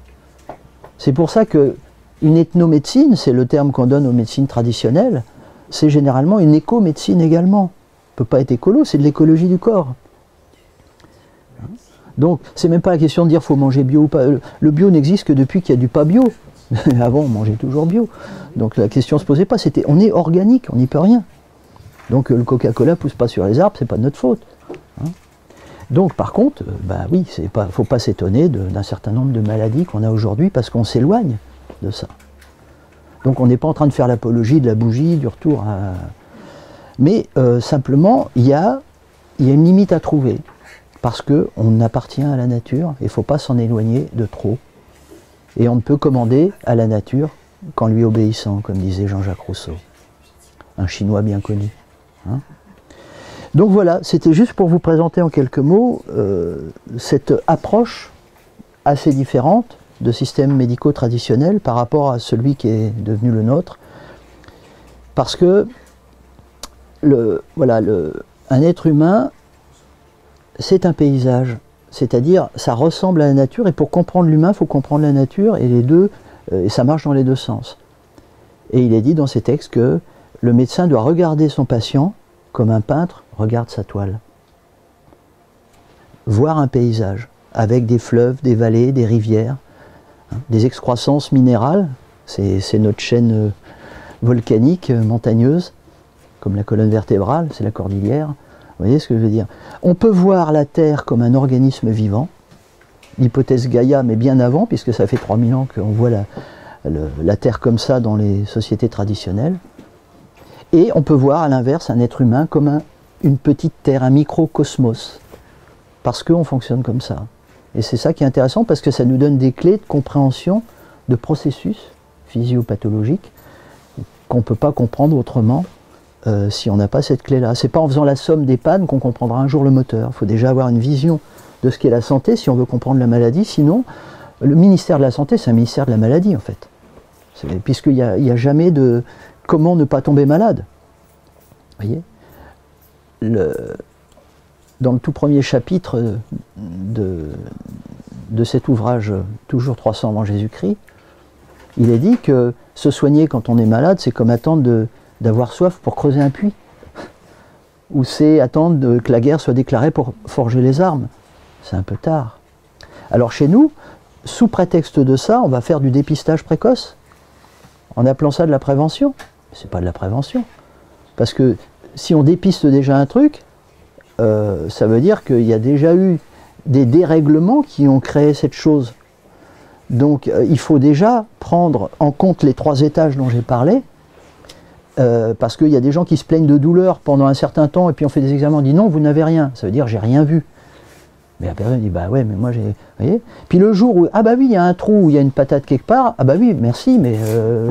C'est pour ça que une ethnomédecine, c'est le terme qu'on donne aux médecines traditionnelles, c'est généralement une écomédecine également. On ne peut pas être écolo, c'est de l'écologie du corps. Donc, c'est même pas la question de dire faut manger bio ou pas. Le bio n'existe que depuis qu'il y a du pas bio. Avant, on mangeait toujours bio. Donc la question ne se posait pas, c'était on est organique, on n'y peut rien. Donc le Coca-Cola ne pousse pas sur les arbres, c'est pas de notre faute. Hein. Donc par contre, bah oui, il ne faut pas s'étonner d'un certain nombre de maladies qu'on a aujourd'hui parce qu'on s'éloigne de ça. Donc on n'est pas en train de faire l'apologie de la bougie, du retour à... Mais simplement, il y a une limite à trouver. Parce qu'on appartient à la nature, et il ne faut pas s'en éloigner de trop. Et on ne peut commander à la nature qu'en lui obéissant, comme disait Jean-Jacques Rousseau, un Chinois bien connu. Hein. Donc voilà, c'était juste pour vous présenter en quelques mots cette approche assez différente de systèmes médicaux traditionnels par rapport à celui qui est devenu le nôtre. Parce que un être humain, c'est un paysage, c'est-à-dire ça ressemble à la nature, et pour comprendre l'humain, il faut comprendre la nature, et les deux, et ça marche dans les deux sens. Et il est dit dans ces textes que le médecin doit regarder son patient comme un peintre regarde sa toile. Voir un paysage, avec des fleuves, des vallées, des rivières, hein, des excroissances minérales, c'est notre chaîne volcanique, montagneuse, comme la colonne vertébrale, c'est la cordillère. Vous voyez ce que je veux dire? On peut voir la Terre comme un organisme vivant, l'hypothèse Gaïa, mais bien avant, puisque ça fait 3000 ans qu'on voit la Terre comme ça dans les sociétés traditionnelles. Et on peut voir à l'inverse un être humain comme une petite Terre, un microcosmos, parce qu'on fonctionne comme ça. Et c'est ça qui est intéressant, parce que ça nous donne des clés de compréhension de processus physiopathologiques qu'on ne peut pas comprendre autrement. Si on n'a pas cette clé-là. C'est pas en faisant la somme des pannes qu'on comprendra un jour le moteur. Il faut déjà avoir une vision de ce qu'est la santé si on veut comprendre la maladie. Sinon, le ministère de la Santé, c'est un ministère de la maladie, en fait. Puisqu'il n'y a jamais de comment ne pas tomber malade. Vous voyez? Dans le tout premier chapitre de cet ouvrage, toujours 300 avant Jésus-Christ, il est dit que se soigner quand on est malade, c'est comme attendre d'avoir soif pour creuser un puits, ou c'est attendre que la guerre soit déclarée pour forger les armes. C'est un peu tard. Alors chez nous, sous prétexte de ça, on va faire du dépistage précoce, en appelant ça de la prévention. C'est pas de la prévention. Parce que si on dépiste déjà un truc, ça veut dire qu'il y a déjà eu des dérèglements qui ont créé cette chose. Donc il faut déjà prendre en compte les 3 étages dont j'ai parlé, parce qu'il y a des gens qui se plaignent de douleur pendant un certain temps et puis on fait des examens, on dit non, vous n'avez rien. Ça veut dire j'ai rien vu. Mais la personne dit bah ouais, mais moi j'ai. Vous voyez. Puis le jour où ah bah oui, il y a un trou, il y a une patate quelque part, ah bah oui, merci, mais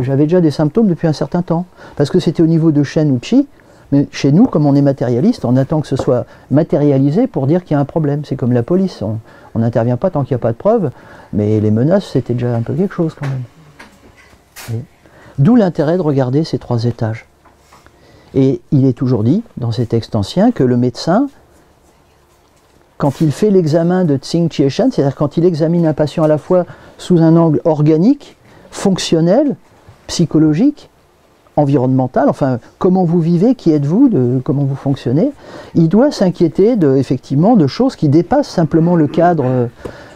j'avais déjà des symptômes depuis un certain temps. Parce que c'était au niveau de Shen ou de Chi, mais chez nous, comme on est matérialiste, on attend que ce soit matérialisé pour dire qu'il y a un problème. C'est comme la police, on n'intervient pas tant qu'il n'y a pas de preuves, mais les menaces, c'était déjà un peu quelque chose quand même. D'où l'intérêt de regarder ces 3 étages. Et il est toujours dit, dans ces textes anciens, que le médecin, quand il fait l'examen de Tsing Chieshan, c'est-à-dire quand il examine un patient à la fois sous un angle organique, fonctionnel, psychologique, environnemental, enfin comment vous vivez, qui êtes-vous, comment vous fonctionnez, il doit s'inquiéter effectivement de choses qui dépassent simplement le cadre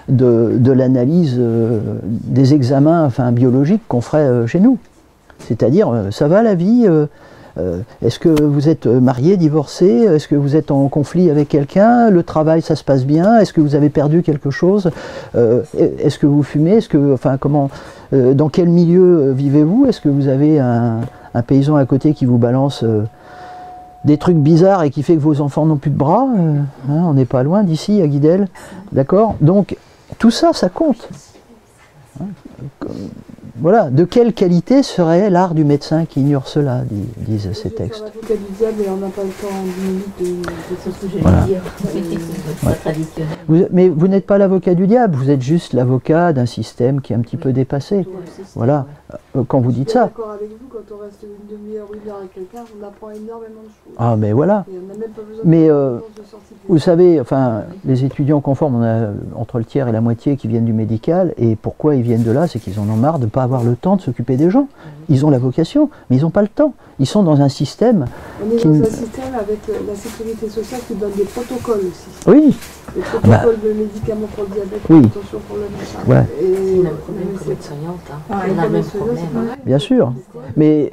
de l'analyse des examens enfin, biologiques qu'on ferait chez nous. C'est-à-dire, ça va la vie, est-ce que vous êtes marié, divorcé, est-ce que vous êtes en conflit avec quelqu'un, le travail ça se passe bien, est-ce que vous avez perdu quelque chose, est-ce que vous fumez, est-ce que, enfin comment, dans quel milieu vivez-vous, est-ce que vous avez un paysan à côté qui vous balance des trucs bizarres et qui fait que vos enfants n'ont plus de bras, on n'est pas loin d'ici à Guidel, d'accord? Donc tout ça, ça compte. Voilà, de quelle qualité serait l'art du médecin qui ignore cela, disent ces textes. L'avocat du diable, et on n'a pas le temps en 10 minutes de C'est ce que je Voilà. veux dire. C'est pas traditionnel. Mais vous n'êtes pas l'avocat du diable, vous êtes juste l'avocat d'un système qui est un petit peu dépassé. Voilà, quand vous dites Je suis ça. d'accord avec vous, quand on reste une demi-heure, 1 heure avec quelqu'un, on apprend énormément de choses. Ah mais voilà. Et on n'a même pas besoin Mais, de sortie de Vous savez, enfin, les étudiants conformes, on a entre le tiers et la moitié qui viennent du médical, et pourquoi ils viennent de là, c'est qu'ils en ont marre de ne pas avoir le temps de s'occuper des gens. Ils ont la vocation, mais ils n'ont pas le temps. Ils sont dans un système On est qui... dans un système avec la sécurité sociale qui donne des protocoles aussi. Oui, Des protocoles de médicaments pour le diabète, Oui. attention pour le machin. Ouais. Et C'est le même problème que l'aide-soignante. Hein. Ah, On a le même c'est problème. pareil. bien sûr. Mais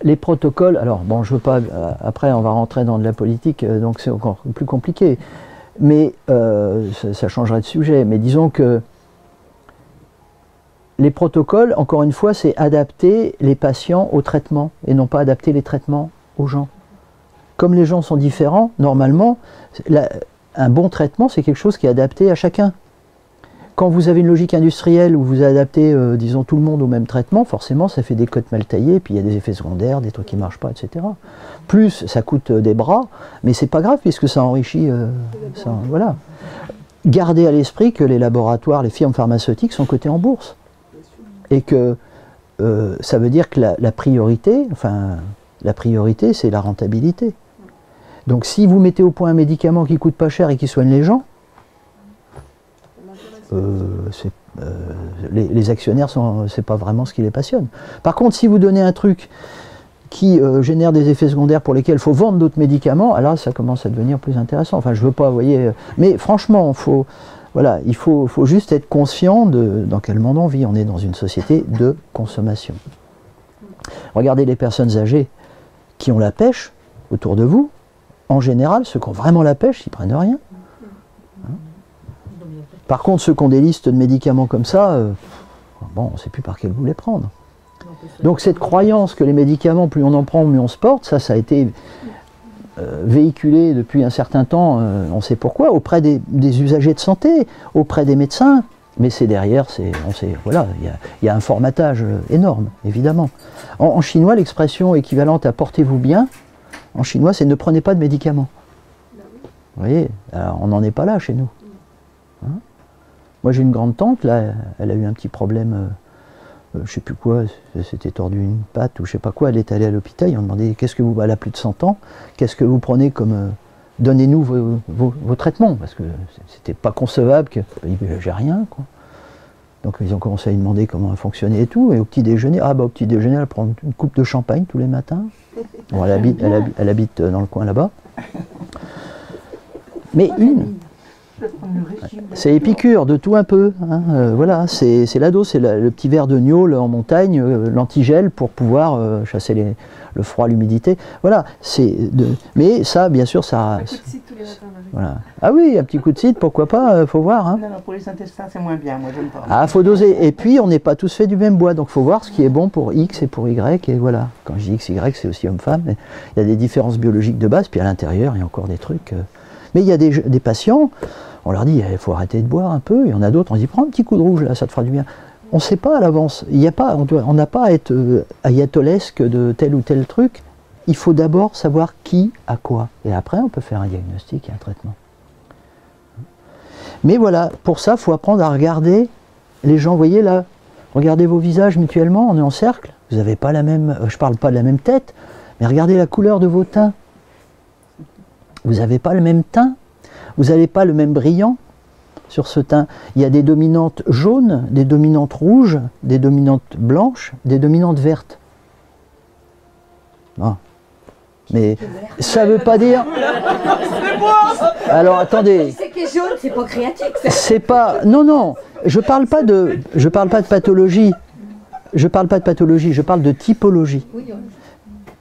les protocoles, alors bon, je veux pas, après on va rentrer dans de la politique, donc c'est encore plus compliqué. Mais ça changerait de sujet. Mais disons que les protocoles, encore une fois, c'est adapter les patients au traitement et non pas adapter les traitements aux gens. Comme les gens sont différents, normalement, un bon traitement, c'est quelque chose qui est adapté à chacun. Quand vous avez une logique industrielle où vous adaptez, disons, tout le monde au même traitement, forcément, ça fait des côtes mal taillées, puis il y a des effets secondaires, des trucs qui ne marchent pas, etc. Plus, ça coûte des bras, mais c'est pas grave puisque ça enrichit. Voilà. Gardez à l'esprit que les laboratoires, les firmes pharmaceutiques sont cotées en bourse. Et que ça veut dire que la priorité, c'est la rentabilité. Donc si vous mettez au point un médicament qui coûte pas cher et qui soigne les gens, les actionnaires, c'est pas vraiment ce qui les passionne. Par contre, si vous donnez un truc qui génère des effets secondaires pour lesquels il faut vendre d'autres médicaments, alors ça commence à devenir plus intéressant. Enfin, je veux pas, vous voyez, mais franchement, voilà, il faut juste être conscient dans quel monde on vit. On est dans une société de consommation. Regardez les personnes âgées qui ont la pêche autour de vous. En général, ceux qui ont vraiment la pêche, ils prennent rien. Par contre, ceux qui ont des listes de médicaments comme ça, bon, on ne sait plus par quel bout les prendre. Donc cette croyance que les médicaments, plus on en prend, mieux on se porte, ça a été véhiculé depuis un certain temps, on sait pourquoi, auprès des usagers de santé, auprès des médecins, mais c'est derrière, voilà, il y a un formatage énorme, évidemment. En chinois, l'expression équivalente à « portez-vous bien », en chinois, c'est « ne prenez pas de médicaments ». Vous voyez, alors, on n'en est pas là chez nous. Hein? Moi j'ai une grande tante, là, elle a eu un petit problème, je ne sais plus quoi, s'était tordu une patte ou je ne sais pas quoi, elle est allée à l'hôpital, ils ont demandé qu'est-ce que vous, elle a plus de 100 ans, qu'est-ce que vous prenez comme, donnez-nous vos traitements, parce que c'était pas concevable que, j'ai rien, quoi. Donc ils ont commencé à lui demander comment elle fonctionnait et tout, et au petit déjeuner, au petit déjeuner elle prend une coupe de champagne tous les matins, bon, elle habite dans le coin là-bas, mais C'est Épicure, de tout un peu. Hein, voilà, c'est la dose, c'est le petit verre de gnôle en montagne, l'antigel pour pouvoir chasser le froid, l'humidité. Voilà, mais ça, bien sûr, ça... Voilà. Ah oui, un petit coup de cidre, pourquoi pas, faut voir. Hein. Non, non, pour les intestins, c'est moins bien, moi j'aime pas. Ah, faut doser. Et puis, on n'est pas tous faits du même bois, donc faut voir ce qui est bon pour X et pour Y, et voilà. Quand je dis X, Y, c'est aussi homme-femme. Il y a des différences biologiques de base, puis à l'intérieur, il y a encore des trucs... Mais il y a des patients, on leur dit, il faut arrêter de boire un peu. Il y en a d'autres, on dit, prends un petit coup de rouge, là, ça te fera du bien. On ne sait pas à l'avance. On n'a pas à être ayatolesque de tel ou tel truc. Il faut d'abord savoir qui a quoi. Et après, on peut faire un diagnostic et un traitement. Mais voilà, pour ça, il faut apprendre à regarder les gens. Vous voyez là, regardez vos visages mutuellement, on est en cercle. Vous n'avez pas la même, je ne parle pas de la même tête, mais regardez la couleur de vos teints. Vous n'avez pas le même teint, vous n'avez pas le même brillant sur ce teint. Il y a des dominantes jaunes, des dominantes rouges, des dominantes blanches, des dominantes vertes. Ah. Mais ça ne veut pas dire... Alors attendez... C'est qui est jaune, c'est pas créatique. C'est pas... Non, non, je parle pas de pathologie. Je parle pas de pathologie, je parle de typologie. Oui, oui.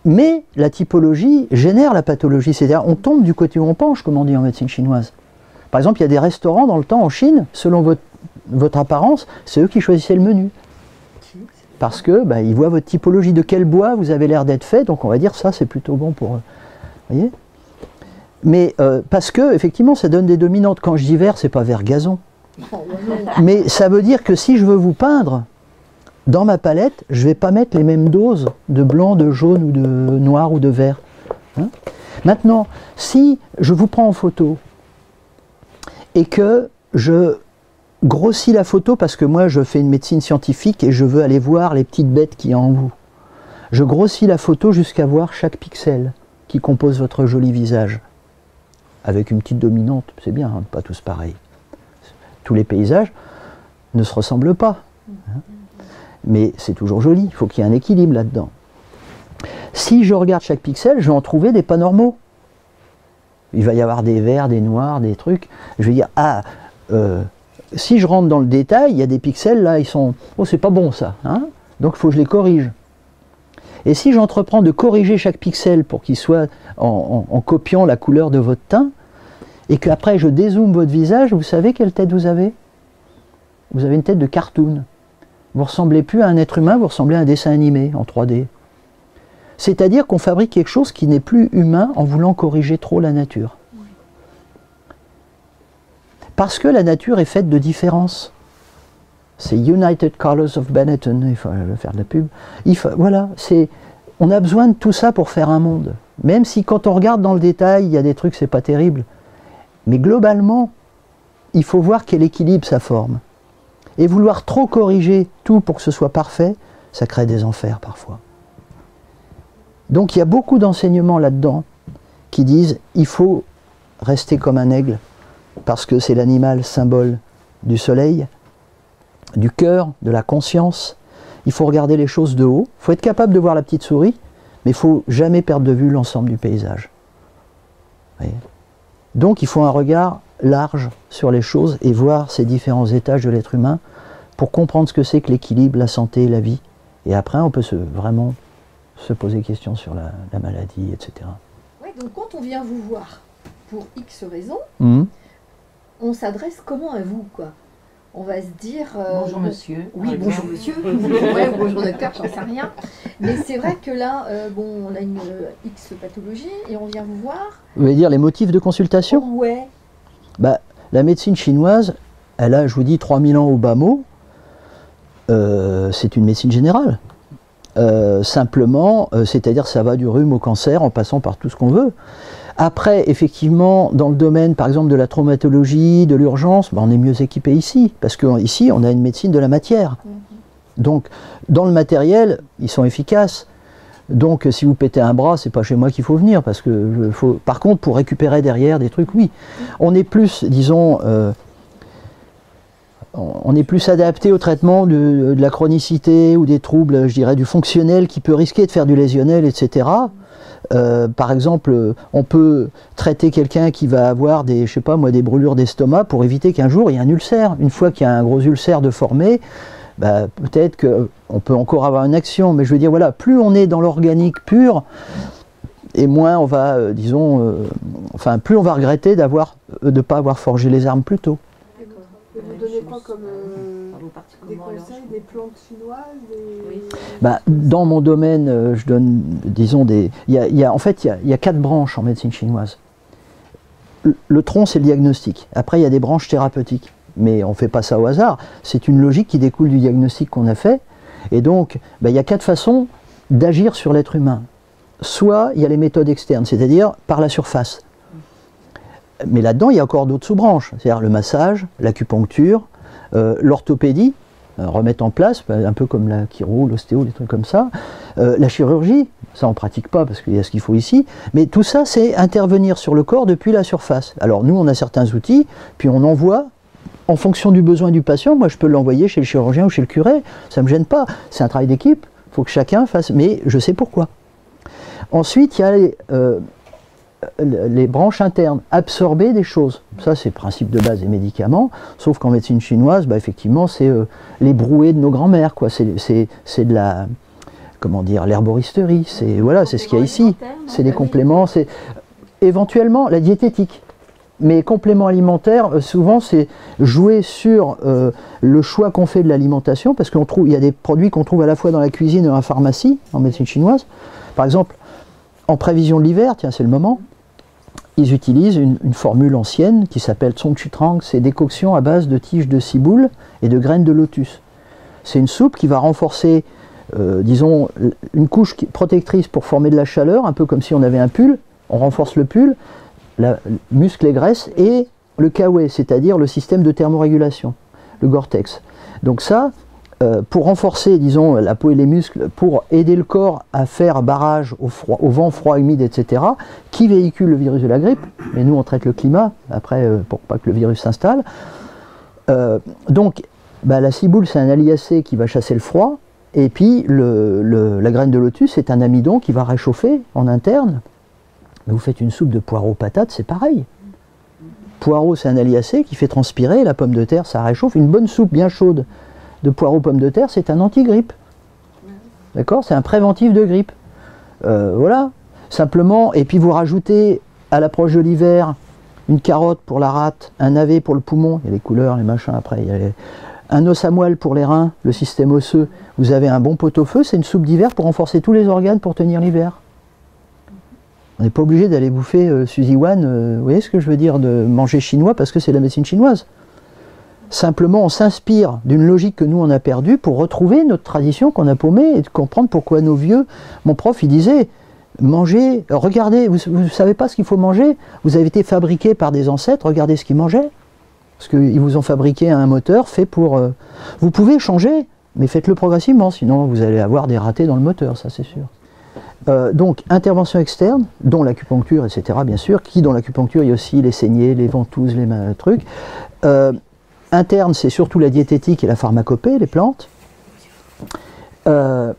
Mais la typologie génère la pathologie, c'est-à-dire on tombe du côté où on penche, comme on dit en médecine chinoise. Par exemple, il y a des restaurants dans le temps en Chine, selon votre apparence, c'est eux qui choisissaient le menu. Parce que ils voient votre typologie, de quel bois vous avez l'air d'être fait, donc on va dire ça c'est plutôt bon pour eux. Vous voyez? Mais parce que, effectivement, ça donne des dominantes. Quand je dis vert, c'est pas vert gazon. Mais ça veut dire que si je veux vous peindre, dans ma palette, je ne vais pas mettre les mêmes doses de blanc, de jaune, ou de noir, ou de vert. Hein? Maintenant, si je vous prends en photo, et que je grossis la photo, parce que moi je fais une médecine scientifique, et je veux aller voir les petites bêtes qu'il y a en vous, je grossis la photo jusqu'à voir chaque pixel qui compose votre joli visage. Avec une petite dominante, c'est bien, hein, pas tous pareils. Tous les paysages ne se ressemblent pas. Hein? Mais c'est toujours joli, il faut qu'il y ait un équilibre là-dedans. Si je regarde chaque pixel, je vais en trouver des pas normaux. Il va y avoir des verts, des noirs, des trucs. Je vais dire, si je rentre dans le détail, il y a des pixels là, ils sont... Oh, c'est pas bon ça. Hein, donc il faut que je les corrige. Et si j'entreprends de corriger chaque pixel pour qu'il soit en copiant la couleur de votre teint, et qu'après je dézoome votre visage, vous savez quelle tête vous avez? Vous avez une tête de cartoon. Vous ne ressemblez plus à un être humain, vous ressemblez à un dessin animé en 3D. C'est-à-dire qu'on fabrique quelque chose qui n'est plus humain en voulant corriger trop la nature. Parce que la nature est faite de différences. C'est United Colors of Benetton, il faut faire de la pub. Voilà, on a besoin de tout ça pour faire un monde. Même si quand on regarde dans le détail, il y a des trucs, c'est pas terrible. Mais globalement, il faut voir quel équilibre ça forme. Et vouloir trop corriger tout pour que ce soit parfait, ça crée des enfers parfois. Donc il y a beaucoup d'enseignements là-dedans qui disent il faut rester comme un aigle, parce que c'est l'animal symbole du soleil, du cœur, de la conscience. Il faut regarder les choses de haut, il faut être capable de voir la petite souris, mais il ne faut jamais perdre de vue l'ensemble du paysage. Vous voyez ? Donc il faut un regard large sur les choses et voir ces différents étages de l'être humain pour comprendre ce que c'est que l'équilibre, la santé, la vie. Et après, on peut vraiment se poser des questions sur la maladie, etc. Ouais, donc quand on vient vous voir pour X raisons, on s'adresse comment à vous, quoi? On va se dire... bonjour monsieur. Oui, bonjour monsieur. Ouais, bonjour docteur, j'en sais rien. Mais c'est vrai que là, bon, on a une X pathologie et on vient vous voir. Vous voulez dire les motifs de consultation? Ouais. Bah, la médecine chinoise, elle a, je vous dis, 3000 ans au bas mot. C'est une médecine générale. Simplement, c'est-à-dire ça va du rhume au cancer en passant par tout ce qu'on veut. Après, effectivement, dans le domaine, par exemple, de la traumatologie, de l'urgence, on est mieux équipé ici, parce qu'ici, on a une médecine de la matière. Donc, dans le matériel, ils sont efficaces. Donc, si vous pétez un bras, c'est pas chez moi qu'il faut venir, parce que par contre, pour récupérer derrière des trucs, oui. On est plus, disons, on est plus adapté au traitement de la chronicité ou des troubles, je dirais, du fonctionnel qui peut risquer de faire du lésionnel, etc. Par exemple, on peut traiter quelqu'un qui va avoir des, je sais pas moi, des brûlures d'estomac pour éviter qu'un jour il y ait un ulcère. Une fois qu'il y a un gros ulcère de formé, bah, peut-être qu'on peut encore avoir une action, mais je veux dire, voilà, plus on est dans l'organique pur, et moins on va, disons, enfin, plus on va regretter de ne pas avoir forgé les armes plus tôt. Et vous donnez quoi comme des conseils, des plantes chinoises Bah, dans mon domaine, je donne, disons, en fait, il y a 4 branches en médecine chinoise. Le tronc, c'est le diagnostic. Après, il y a des branches thérapeutiques. Mais on ne fait pas ça au hasard. C'est une logique qui découle du diagnostic qu'on a fait. Et donc, bah, il y a 4 façons d'agir sur l'être humain. Soit il y a les méthodes externes, c'est-à-dire par la surface. Mais là-dedans, il y a encore d'autres sous-branches, c'est-à-dire le massage, l'acupuncture, l'orthopédie, remettre en place, un peu comme la chiro, l'ostéo, des trucs comme ça, la chirurgie, ça on ne pratique pas parce qu'il y a ce qu'il faut ici, mais tout ça c'est intervenir sur le corps depuis la surface. Alors nous on a certains outils, puis on envoie en fonction du besoin du patient. Moi je peux l'envoyer chez le chirurgien ou chez le curé, ça ne me gêne pas, c'est un travail d'équipe, il faut que chacun fasse, mais je sais pourquoi. Ensuite il y a les branches internes, absorber des choses. Ça, c'est le principe de base des médicaments, sauf qu'en médecine chinoise, bah, effectivement, c'est les brouées de nos grands-mères, quoi. C'est de la, comment dire, l'herboristerie, c'est voilà, c'est ce qu'il y a ici. C'est des compléments, c'est éventuellement la diététique. Mais compléments alimentaires, souvent, c'est jouer sur le choix qu'on fait de l'alimentation, parce qu'il y a des produits qu'on trouve à la fois dans la cuisine et dans la pharmacie, en médecine chinoise. Par exemple, en prévision de l'hiver, tiens, c'est le moment, ils utilisent une formule ancienne qui s'appelle Tsong Chutrang, c'est décoction à base de tiges de ciboule et de graines de lotus. C'est une soupe qui va renforcer, disons, une couche protectrice pour former de la chaleur, un peu comme si on avait un pull, on renforce le pull, muscles et graisses, et le Kawe, c'est-à-dire le système de thermorégulation, le Gore-Tex. Donc ça, pour renforcer, disons, la peau et les muscles, pour aider le corps à faire barrage au vent froid, humide, etc., qui véhicule le virus de la grippe, mais nous on traite le climat, après, pour pas que le virus s'installe. Donc, bah, la ciboule, c'est un alliacé qui va chasser le froid, et puis la graine de lotus, c'est un amidon qui va réchauffer en interne. Vous faites une soupe de poireaux patates, c'est pareil. Poireaux, c'est un alliacé qui fait transpirer, la pomme de terre, ça réchauffe. Une bonne soupe bien chaude de poireaux pommes de terre, c'est un anti-grippe. D'accord? C'est un préventif de grippe. Voilà. Simplement, et puis vous rajoutez à l'approche de l'hiver une carotte pour la rate, un navet pour le poumon, il y a les couleurs, les machins après, il y a un os à moelle pour les reins, le système osseux. Vous avez un bon pot-au-feu, c'est une soupe d'hiver pour renforcer tous les organes pour tenir l'hiver. On n'est pas obligé d'aller bouffer Suzy Wan, vous voyez ce que je veux dire, de manger chinois parce que c'est la médecine chinoise. Simplement, on s'inspire d'une logique que nous, on a perdue pour retrouver notre tradition qu'on a paumée et de comprendre pourquoi nos vieux... Mon prof, il disait, mangez, regardez, vous ne savez pas ce qu'il faut manger, vous avez été fabriqué par des ancêtres, regardez ce qu'ils mangeaient. Parce qu'ils vous ont fabriqué un moteur fait pour... Vous pouvez changer, mais faites-le progressivement, sinon vous allez avoir des ratés dans le moteur, ça c'est sûr. Donc, intervention externe, dont l'acupuncture, etc., bien sûr, dans l'acupuncture, il y a aussi les saignées, les ventouses, les trucs. Interne, c'est surtout la diététique et la pharmacopée, les plantes. Le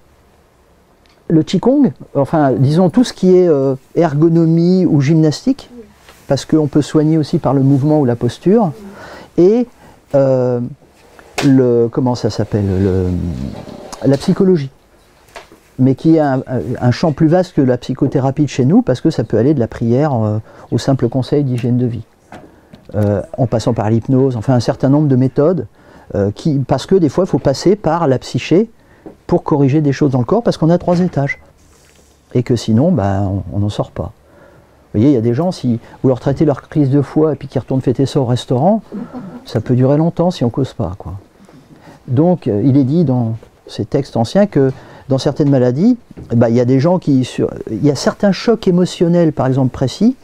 Qigong, enfin, disons tout ce qui est ergonomie ou gymnastique, parce qu'on peut soigner aussi par le mouvement ou la posture. Et comment ça s'appelle, la psychologie. Mais qui est un champ plus vaste que la psychothérapie de chez nous, parce que ça peut aller de la prière au simple conseil d'hygiène de vie. En passant par l'hypnose, enfin un certain nombre de méthodes, parce que des fois il faut passer par la psyché pour corriger des choses dans le corps, parce qu'on a 3 étages. Et que sinon, bah, on n'en sort pas. Vous voyez, il y a des gens, si vous leur traitez leur crise de foie et puis qu'ils retournent fêter ça au restaurant, ça peut durer longtemps si on ne cause pas, quoi. Donc il est dit dans ces textes anciens que dans certaines maladies, bah, il y a des gens il y a certains chocs émotionnels, par exemple précis,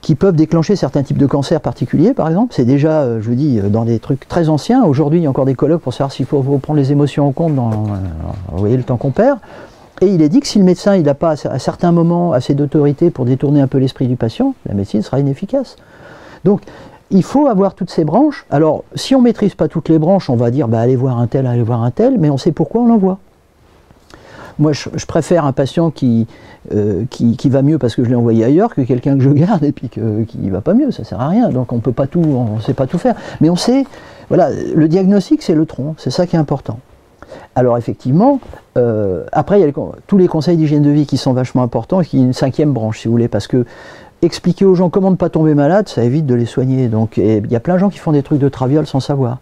qui peuvent déclencher certains types de cancers particuliers, par exemple. C'est déjà, je vous dis, dans des trucs très anciens. Aujourd'hui, il y a encore des colloques pour savoir s'il faut prendre les émotions en compte dans vous voyez, le temps qu'on perd. Et il est dit que si le médecin n'a pas à certains moments assez d'autorité pour détourner un peu l'esprit du patient, la médecine sera inefficace. Donc, il faut avoir toutes ces branches. Alors, si on ne maîtrise pas toutes les branches, on va dire, bah, allez voir un tel, mais on sait pourquoi on l'envoie. Moi, je préfère un patient qui va mieux parce que je l'ai envoyé ailleurs que quelqu'un que je garde et puis qui ne va pas mieux. Ça ne sert à rien. Donc, on ne sait pas tout faire. Mais on sait, voilà, le diagnostic, c'est le tronc. C'est ça qui est important. Alors, effectivement, après, il y a tous les conseils d'hygiène de vie qui sont vachement importants et qui est une 5e branche, si vous voulez, parce que expliquer aux gens comment ne pas tomber malade, ça évite de les soigner. Donc, il y a plein de gens qui font des trucs de traviole sans savoir.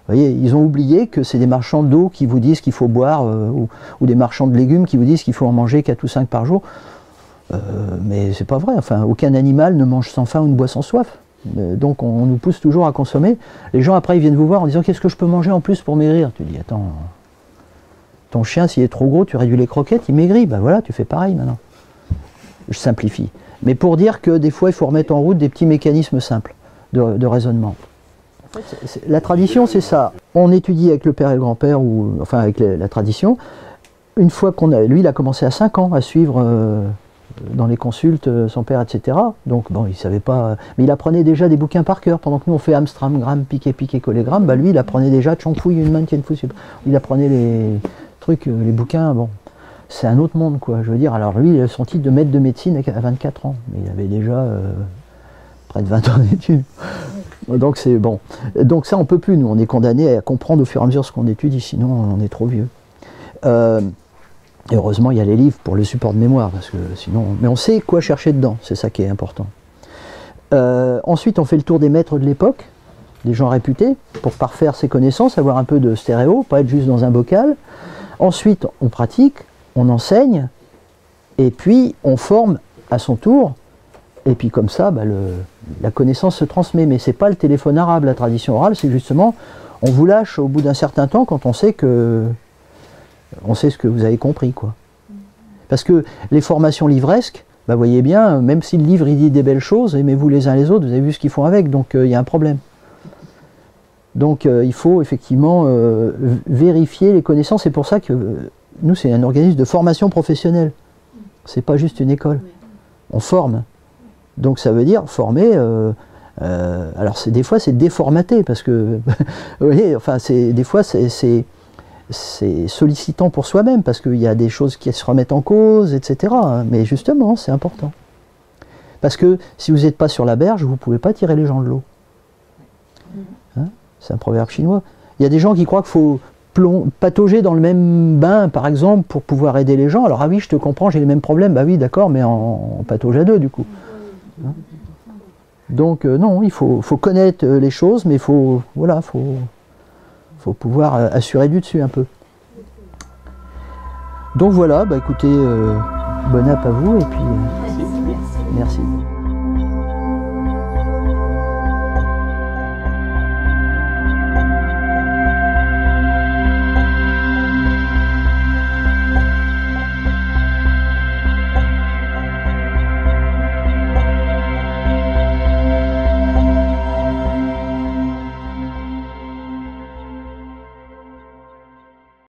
Vous voyez, ils ont oublié que c'est des marchands d'eau qui vous disent qu'il faut boire, ou des marchands de légumes qui vous disent qu'il faut en manger 4 ou 5 par jour. Mais c'est pas vrai. Enfin, aucun animal ne mange sans faim ou ne boit sans soif. Donc on nous pousse toujours à consommer. Les gens après ils viennent vous voir en disant qu'est-ce que je peux manger en plus pour maigrir. Tu dis attends, ton chien s'il est trop gros, tu réduis les croquettes, il maigrit. Ben voilà, tu fais pareil maintenant. Je simplifie. Mais pour dire que des fois il faut remettre en route des petits mécanismes simples de raisonnement. La tradition, c'est ça. On étudie avec le père et le grand-père, ou enfin avec la tradition. Une fois qu'on a... Lui, il a commencé à 5 ans à suivre dans les consultes son père, etc. Donc, bon, il savait pas... Mais il apprenait déjà des bouquins par cœur. Pendant que nous, on fait Amstram, gramme, piqué, collégramme, bah lui, il apprenait déjà Chong Fouille, Yunman, Tien Fu. Il apprenait les trucs, les bouquins, bon... C'est un autre monde, quoi. Je veux dire, alors lui, il a son titre de maître de médecine à 24 ans. Mais il avait déjà près de 20 ans d'études. Donc c'est bon. Donc ça on peut plus, nous on est condamnés à comprendre au fur et à mesure ce qu'on étudie, sinon on est trop vieux. Et heureusement il y a les livres pour le support de mémoire, parce que sinon. Mais on sait quoi chercher dedans, c'est ça qui est important. Ensuite on fait le tour des maîtres de l'époque, des gens réputés, pour parfaire ses connaissances, avoir un peu de stéréo, pas être juste dans un bocal. Ensuite on pratique, on enseigne, et puis on forme à son tour. Et puis comme ça, bah, la connaissance se transmet. Mais c'est pas le téléphone arabe, la tradition orale, c'est justement, on vous lâche au bout d'un certain temps quand on sait ce que vous avez compris, quoi. Parce que les formations livresques, bah, voyez bien, même si le livre il dit des belles choses, aimez-vous les uns les autres, vous avez vu ce qu'ils font avec, donc il y a un problème. Donc il faut effectivement vérifier les connaissances. C'est pour ça que nous, c'est un organisme de formation professionnelle. C'est pas juste une école. On forme. Donc ça veut dire former, alors des fois c'est déformaté, parce que, vous voyez, enfin des fois c'est sollicitant pour soi-même, parce qu'il y a des choses qui se remettent en cause, etc. Mais justement, c'est important. Parce que si vous n'êtes pas sur la berge, vous ne pouvez pas tirer les gens de l'eau. Hein, c'est un proverbe chinois. Il y a des gens qui croient qu'il faut patauger dans le même bain, par exemple, pour pouvoir aider les gens. Alors, ah oui, je te comprends, j'ai les mêmes problèmes. Bah oui, d'accord, mais on patauge à deux, du coup. Donc non, il faut connaître les choses, mais faut pouvoir assurer du dessus un peu. Donc voilà, bah écoutez, bon app à vous et puis merci.